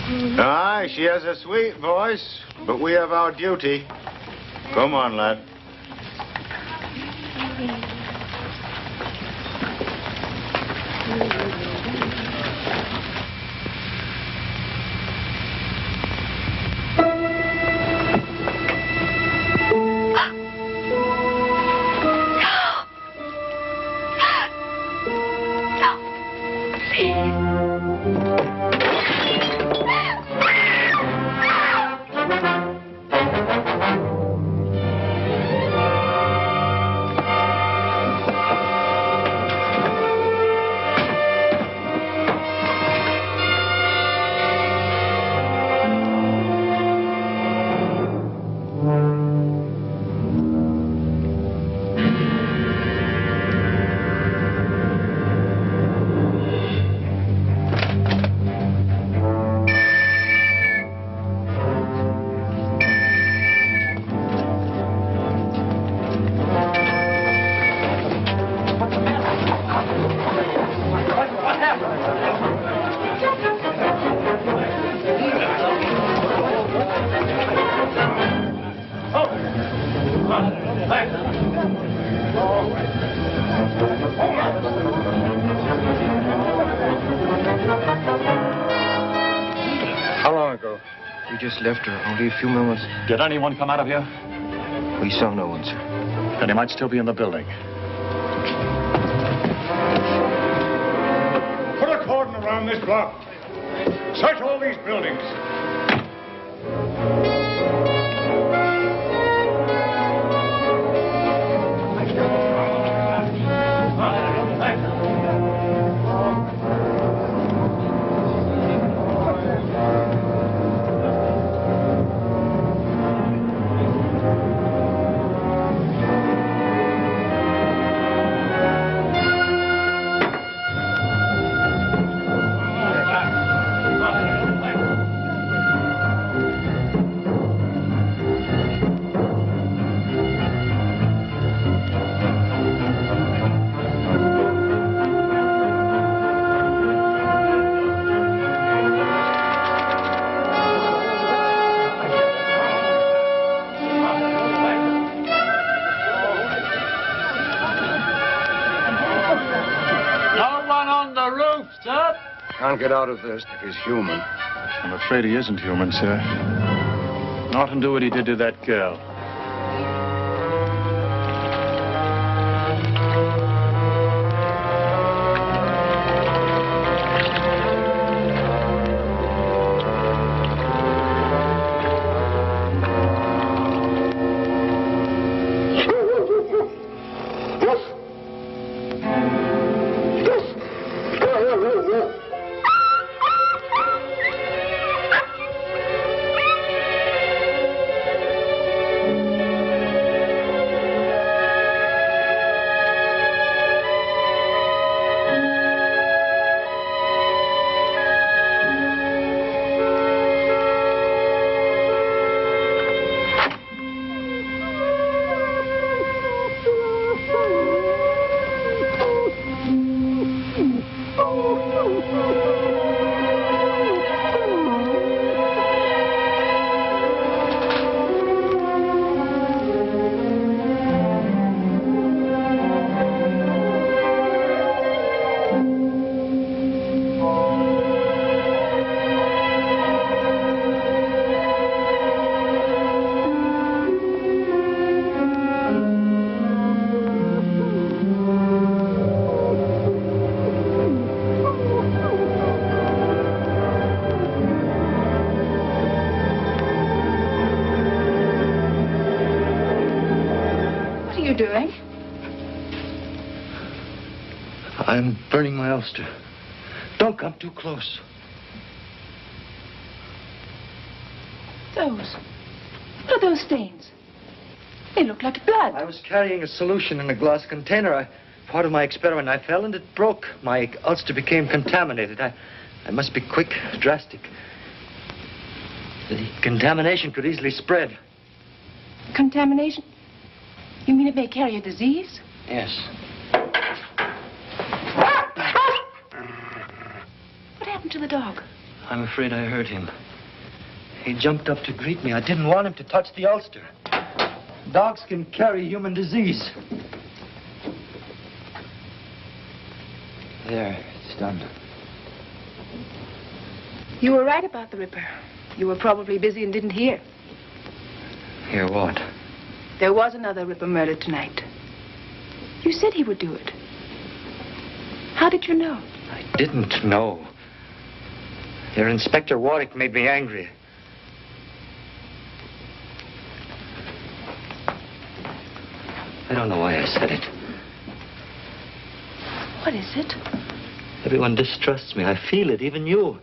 Aye, she has a sweet voice, but we have our duty. Come on, lad. How long ago? We just left her, only a few moments. Did anyone come out of here? We saw no one, sir. Then he might still be in the building. Put a cordon around this block. Search all these buildings. Can't get out of this if he's human. I'm afraid he isn't human, sir. Oughtn't do what he did to that girl. Doing? I'm burning my ulster. Don't come too close. What are those stains? They look like blood. I was carrying a solution in a glass container. Part of my experiment, I fell and it broke. My ulster became contaminated. I must be quick, drastic. The contamination could easily spread. Contamination? You mean it may carry a disease? Yes. What happened to the dog? I'm afraid I hurt him. He jumped up to greet me. I didn't want him to touch the ulster. Dogs can carry human disease. There, it's done. You were right about the Ripper. You were probably busy and didn't hear. Hear what? There was another Ripper murdered tonight. You said he would do it. How did you know? I didn't know. Your Inspector Warwick made me angry. I don't know why I said it. What is it? Everyone distrusts me. I feel it, even you.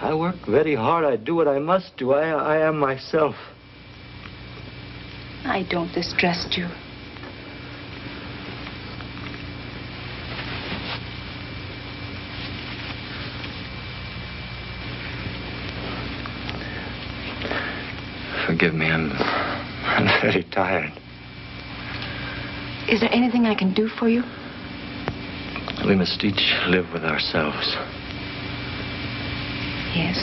I work very hard. I do what I must do. I am myself. I don't distrust you. Forgive me. I'm very tired. Is there anything I can do for you? We must each live with ourselves. Yes.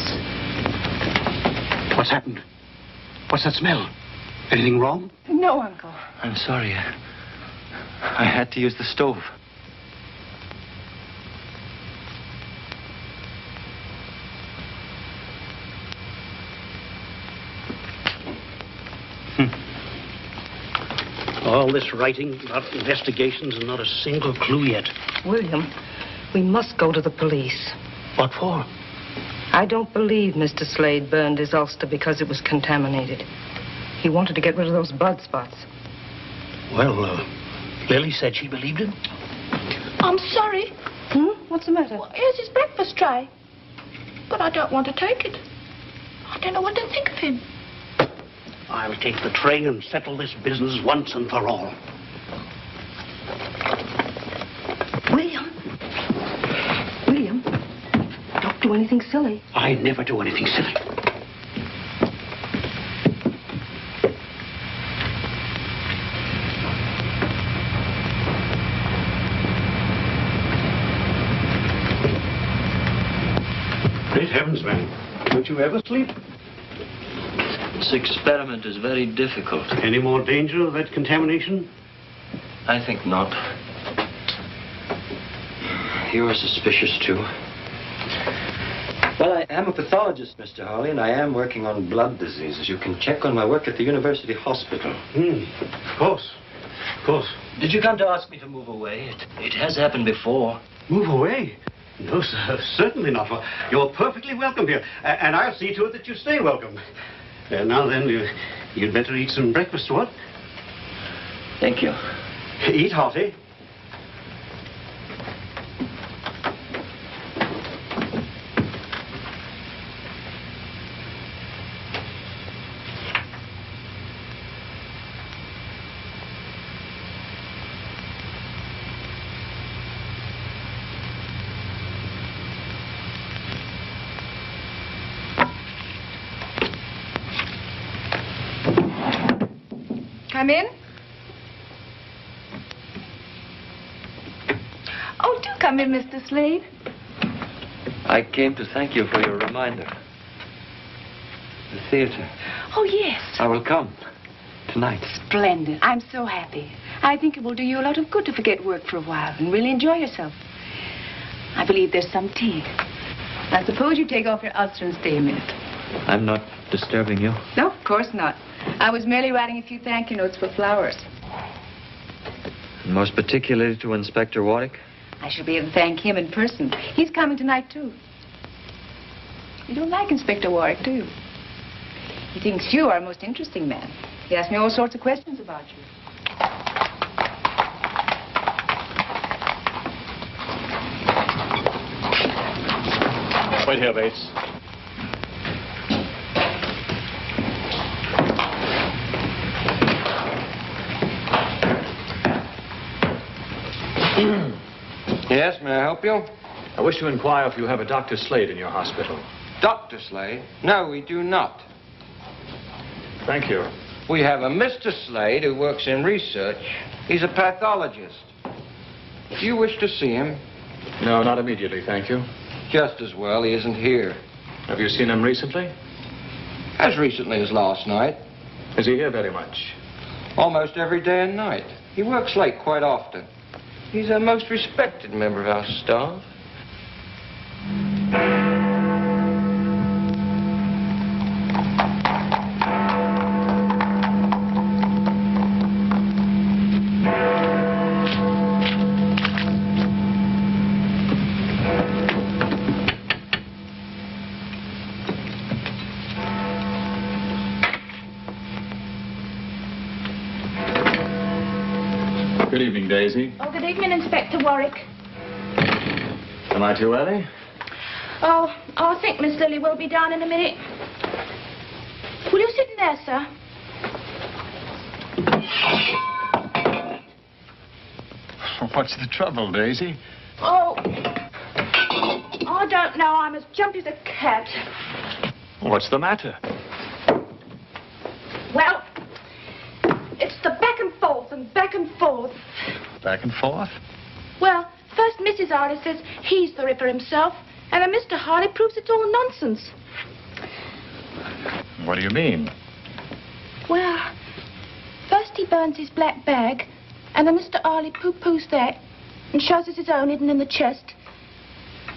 What's happened? What's that smell? Anything wrong? No, Uncle. I'm sorry. I had to use the stove. All this writing, not investigations, and not a single clue yet. William, we must go to the police. What for? I don't believe Mr. Slade burned his ulster because it was contaminated. He wanted to get rid of those blood spots. Well, Lily said she believed him. I'm sorry. What's the matter? Well, here's his breakfast tray. But I don't want to take it. I don't know what to think of him. I'll take the tray and settle this business once and for all. William, don't do anything silly. I never do anything silly. Great heavens, man. Don't you ever sleep? This experiment is very difficult. Any more danger of that contamination? I think not. You are suspicious, too. Well, I am a pathologist, Mr. Hawley, and I am working on blood diseases. You can check on my work at the University Hospital. Of course. Of course. Did you come to ask me to move away? It has happened before. Move away? No, sir, certainly not. You're perfectly welcome here, and I'll see to it that you stay welcome. Now then, you'd better eat some breakfast, what? Thank you. Eat hearty. Come in. Oh, do come in, Mr. Slade. I came to thank you for your reminder. The theater. Oh, yes. I will come. Tonight. Splendid. I'm so happy. I think it will do you a lot of good to forget work for a while and really enjoy yourself. I believe there's some tea. I suppose you take off your ulster and stay a minute. I'm not disturbing you. No, of course not. I was merely writing a few thank you notes for flowers. And most particularly to Inspector Warwick? I shall be able to thank him in person. He's coming tonight, too. You don't like Inspector Warwick, do you? He thinks you are a most interesting man. He asked me all sorts of questions about you. Wait here, Bates. Yes, may I help you? I wish to inquire if you have a Dr. Slade in your hospital. Dr. Slade? No, we do not. Thank you. We have a Mr. Slade who works in research. He's a pathologist. Do you wish to see him? No, not immediately, thank you. Just as well he isn't here. Have you seen him recently? As recently as last night. Is he here very much? Almost every day and night. He works late quite often. He's a most respected member of our staff. Good evening, Daisy. Oh, good evening, Inspector Warwick. Am I too early? Oh, I think Miss Lily will be down in a minute. Will you sit in there, sir? What's the trouble, Daisy? Oh, I don't know. I'm as jumpy as a cat. What's the matter? Well, it's the back and forth and back and forth. Back and forth? Well, first Mrs. Harley says he's the Ripper himself, and then Mr. Harley proves it's all nonsense. What do you mean? Well, first he burns his black bag, and then Mr. Harley pooh-poohs that and shows us his own hidden in the chest.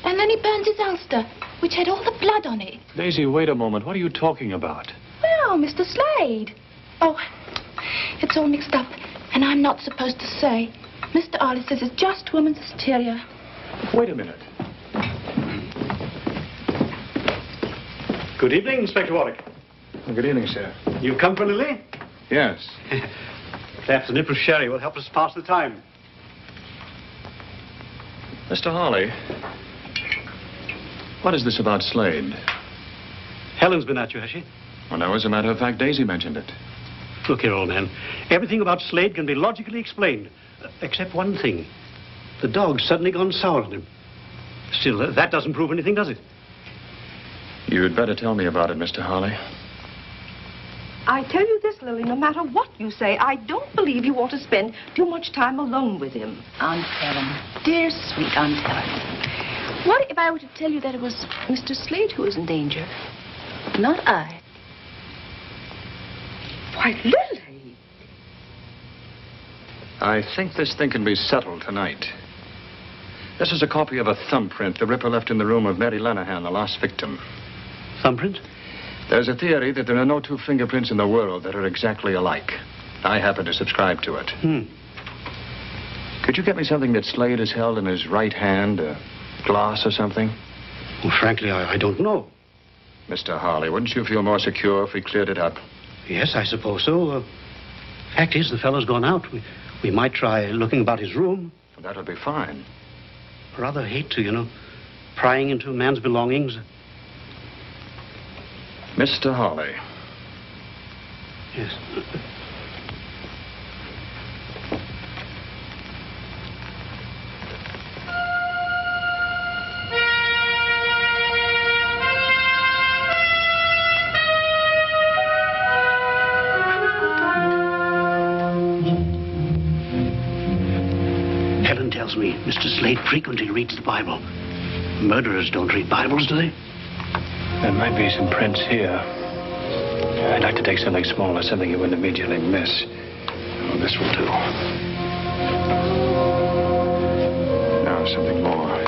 And then he burns his ulster, which had all the blood on it. Daisy, wait a moment. What are you talking about? Well, Mr. Slade. Oh, it's all mixed up, and I'm not supposed to say. Mr. Harley says it's just woman's hysteria. Wait a minute. Good evening, Inspector Warwick. Oh, good evening, sir. You've come for Lily? Yes. Perhaps a nip of sherry will help us pass the time. Mr. Harley, what is this about Slade? Helen's been at you, has she? Well, no, as a matter of fact, Daisy mentioned it. Look here, old man. Everything about Slade can be logically explained, except one thing. The dog's suddenly gone sour on him. Still, that doesn't prove anything, does it? You'd better tell me about it, Mr. Harley. I tell you this, Lily, no matter what you say, I don't believe you ought to spend too much time alone with him. Aunt Helen. Dear, sweet Aunt Helen. What if I were to tell you that it was Mr. Slade who was in danger? Not I. Why, Lily! I think this thing can be settled tonight. This is a copy of a thumbprint the Ripper left in the room of Mary Lenahan, the last victim. Thumbprint? There's a theory that there are no two fingerprints in the world that are exactly alike. I happen to subscribe to it. Could you get me something that Slade has held in his right hand? A glass or something? Well, frankly, I don't know. Mr. Harley, wouldn't you feel more secure if we cleared it up? Yes, I suppose so. Fact is, the fellow's gone out. We might try looking about his room. Well, that'll be fine. Rather hate to, prying into a man's belongings. Mr. Harley. Yes. Helen tells me Mr. Slade frequently reads the Bible. Murderers don't read Bibles, do they? There might be some prints here. I'd like to take something smaller, something you wouldn't immediately miss. Oh, this will do. Now, something more.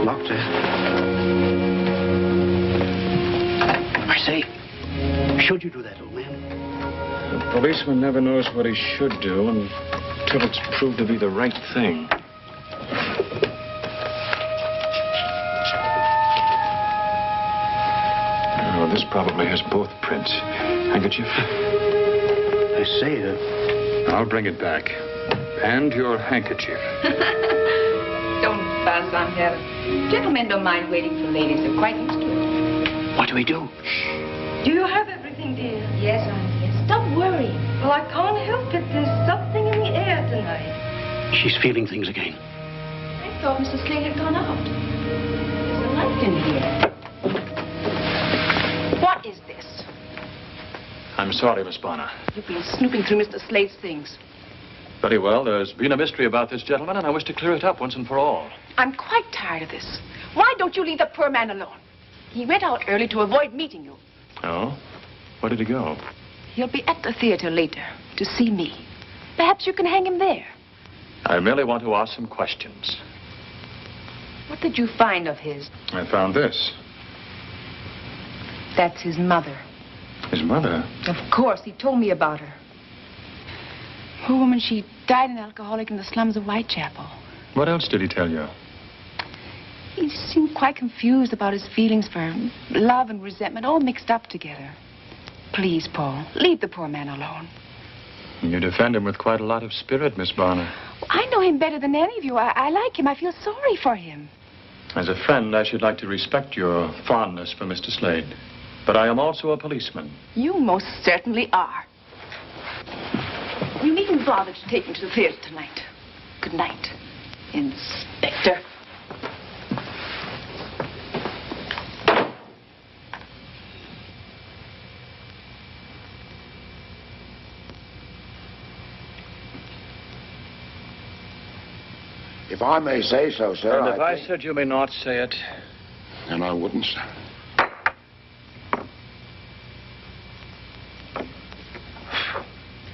Locked, I say, should you do that, old man? A policeman never knows what he should do until it's proved to be the right thing. Oh, this probably has both prints. Handkerchief? I say, I'll bring it back. And your handkerchief. Don't fuss, Aunt Helen. Gentlemen don't mind waiting for ladies. They're quite used to it. What do we do? Do you have everything, dear? Yes, Aunt. Stop worrying. Well, I can't help it. There's something in the air tonight. She's feeling things again. I thought Mr. Slade had gone out. There's a light in here. What is this? I'm I'm sorry, Miss Bonner. You've been snooping through Mr. Slade's things. Very well. There's been a mystery about this gentleman, and I wish to clear it up once and for all. I'm quite tired of this. Why don't you leave the poor man alone? He went out early to avoid meeting you. Oh? Where did he go? He'll be at the theater later to see me. Perhaps you can hang him there. I merely want to ask some questions. What did you find of his? I found this. That's his mother. His mother? Of course, he told me about her. Poor woman, she died an alcoholic in the slums of Whitechapel. What else did he tell you? He seemed quite confused about his feelings for love and resentment, all mixed up together. Please, Paul, leave the poor man alone. You defend him with quite a lot of spirit, Miss Bonner. I know him better than any of you. I like him. I feel sorry for him. As a friend, I should like to respect your fondness for Mr. Slade. But I am also a policeman. You most certainly are. You needn't bother to take me to the theater tonight. Good night, Inspector. If I may say so, sir. And if I said you may not say it? Then I wouldn't, sir.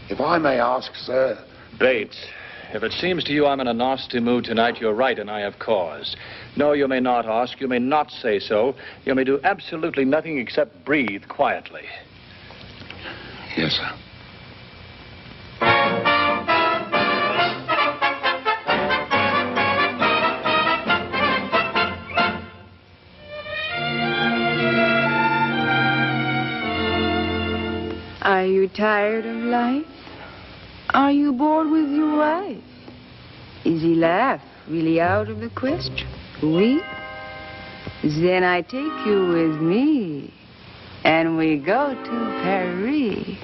If I may ask, sir. Bates, if it seems to you I'm in a nasty mood tonight, you're right, and I have cause. No, you may not ask. You may not say so. You may do absolutely nothing except breathe quietly. Yes, sir. Are you tired of life? Are you bored with your wife? Is he laugh really out of the question? Oui? Then I take you with me, and we go to Paris.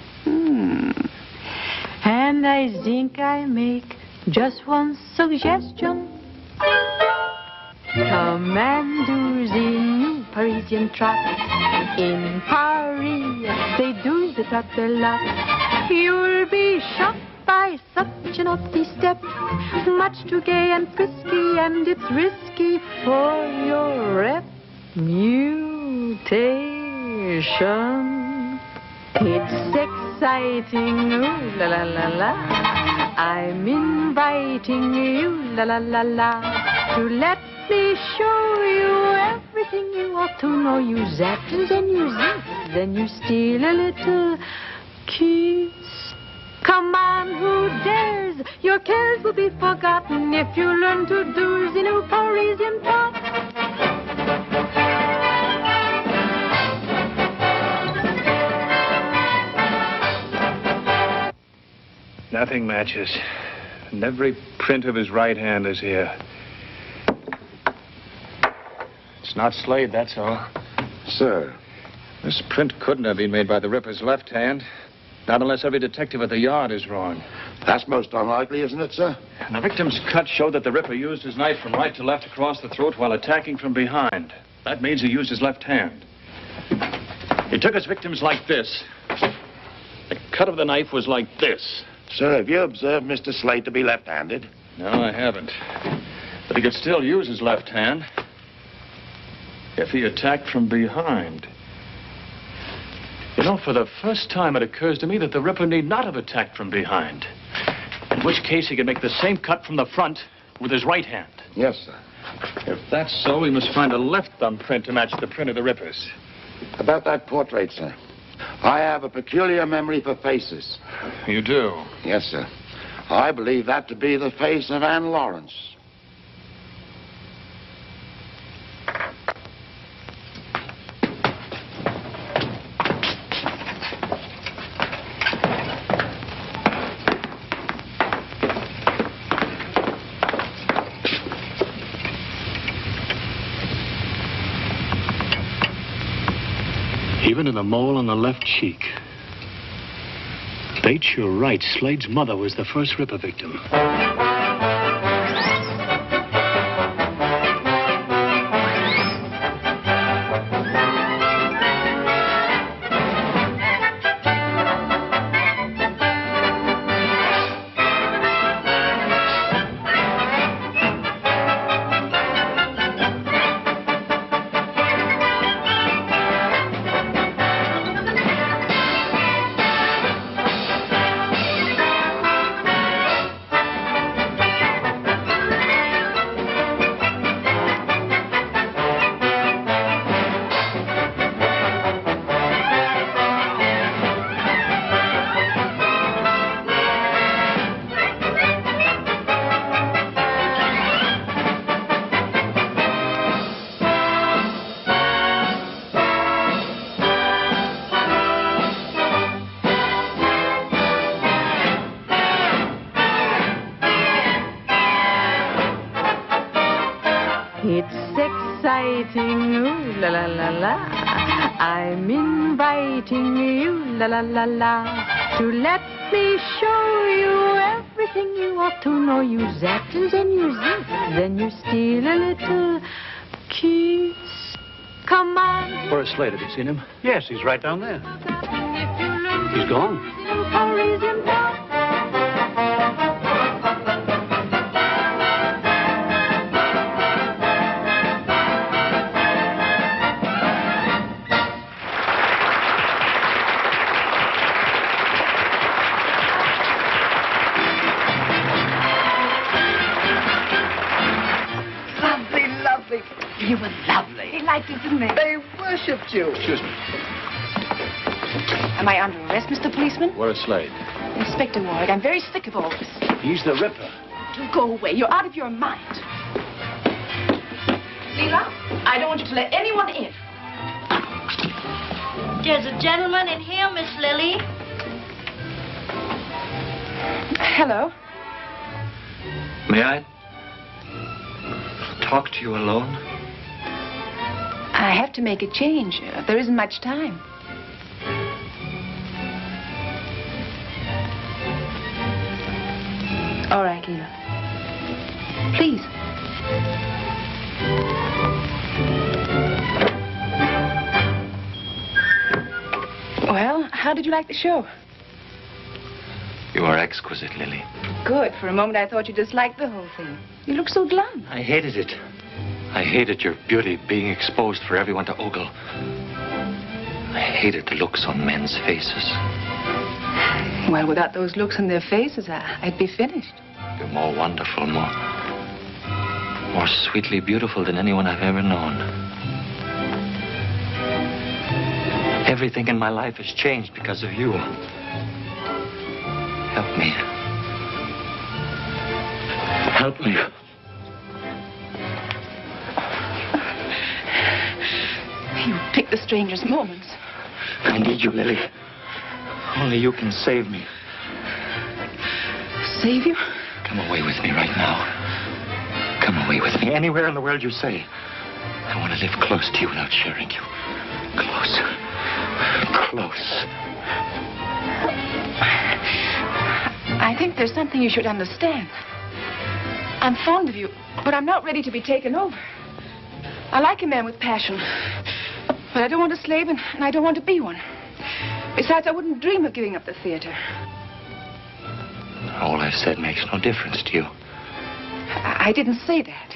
And I think I make just one suggestion. Come and do the new Parisian trot. In Paris, they do the trot a lot. You'll be shocked by such an naughty step. Much too gay and frisky, and it's risky for your reputation. It's exciting, ooh la la la la. I'm inviting you, la la la la, to let me show you everything you ought to know. You zap and then you zip, then you steal a little kiss. Come on, who dares? Your cares will be forgotten if you learn to do the new Parisian trot. Nothing matches. And every print of his right hand is here. It's not Slade, that's all. Sir. This print couldn't have been made by the Ripper's left hand. Not unless every detective at the yard is wrong. That's most unlikely, isn't it, sir? And the victim's cut showed that the Ripper used his knife from right to left across the throat while attacking from behind. That means he used his left hand. He took his victims like this. The cut of the knife was like this. Sir, have you observed Mr. Slade to be left-handed? No, I haven't. But he could still use his left hand if he attacked from behind. You know, for the first time it occurs to me that the Ripper need not have attacked from behind. In which case he could make the same cut from the front with his right hand. Yes, sir. If that's so, we must find a left thumbprint to match the print of the Ripper's. About that portrait, sir. I have a peculiar memory for faces. You do? Yes, sir. I believe that to be the face of Anne Lawrence. Even in the mole on the left cheek. Bates, you're right. Slade's mother was the first Ripper victim. It's exciting, ooh la la la la. I'm inviting you, la la la la, to let me show you everything you ought to know. You zap and then you zip, then you steal a little kiss. Come on. Where's Slade? Have you seen him? Yes, he's right down there. He's gone. You were lovely. They liked it, didn't they? They worshipped you. Excuse me. Am I under arrest, Mr. Policeman? Where's Slade? Inspector Ward, I'm very sick of all this. He's the Ripper. Do go away. You're out of your mind. Leela, I don't want you to let anyone in. There's a gentleman in here, Miss Lily. Hello. May I talk to you alone? I have to make a change. There isn't much time. All right, Leela. Please. Well, how did you like the show? You are exquisite, Lily. Good. For a moment, I thought you disliked the whole thing. You look so glum. I hated it. I hated your beauty being exposed for everyone to ogle. I hated the looks on men's faces. Well, without those looks on their faces, I'd be finished. You're more wonderful, more sweetly beautiful than anyone I've ever known. Everything in my life has changed because of you. Help me. Help me. You pick the strangest moments. I need you, Lily. Only you can save me. Save you? Come away with me right now. Come away with me anywhere in the world you say. I want to live close to you without sharing you. Close. Close. I think there's something you should understand. I'm fond of you, but I'm not ready to be taken over. I like a man with passion, but I don't want a slave, and I don't want to be one. Besides, I wouldn't dream of giving up the theater. All I've said makes no difference to you. I didn't say that.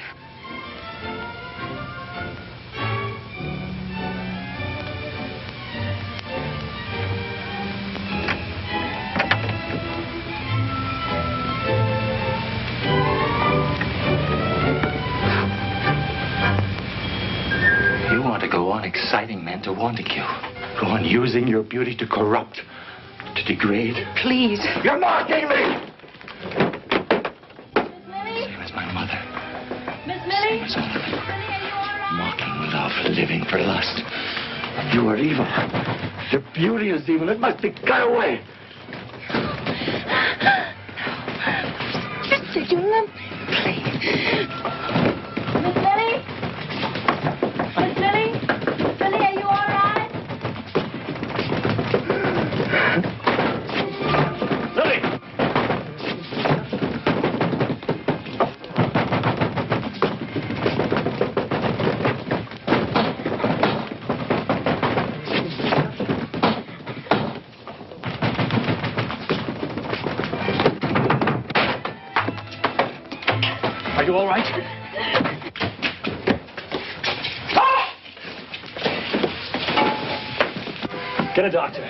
You want to go on exciting men to wanting you. Go on using your beauty to corrupt, to degrade. Please. You're mocking me! Lily? Same as my mother. Miss Lily? Same as all of them. Mocking love, living for lust. You are evil. Your beauty is evil. It must be cut away. Just say you love me. Miss Lily? Miss Lily? Lily, are you all right? Lily! Are you all right? Get a doctor.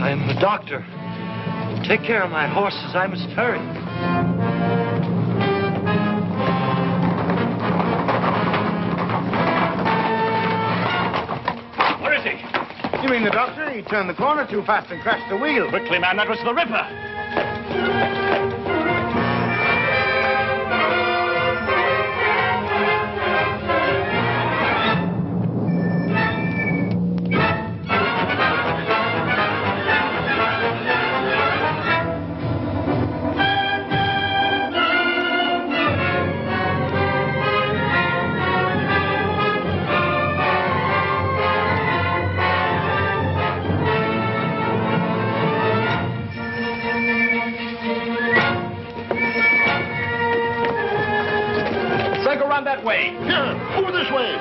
I'm a doctor. Take care of my horses. I must hurry. Where is he? You mean the doctor? He turned the corner too fast and crashed the wheel. Quickly, man, that was the Ripper. That way. Here, over this way.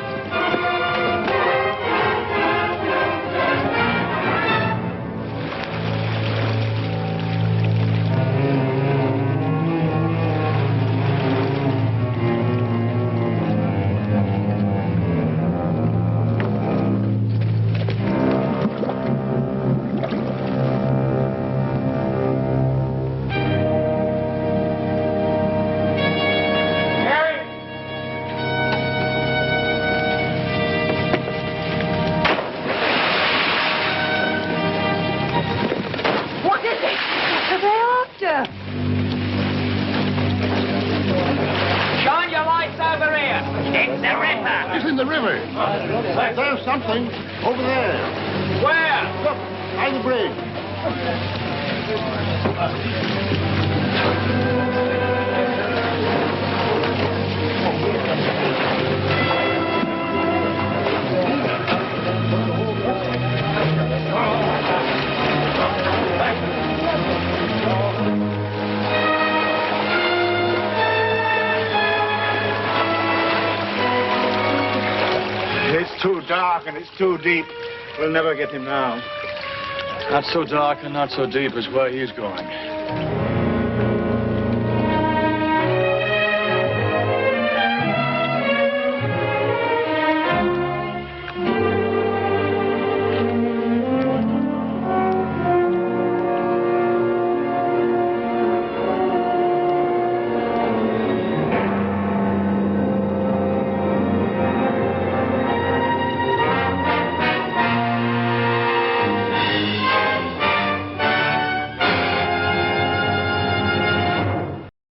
Shine your lights over here. It's the Ripper. It's in the river. There's something over there. Where? Look, by the bridge. It's too dark and it's too deep. We'll never get him now. Not so dark and not so deep as where he's going.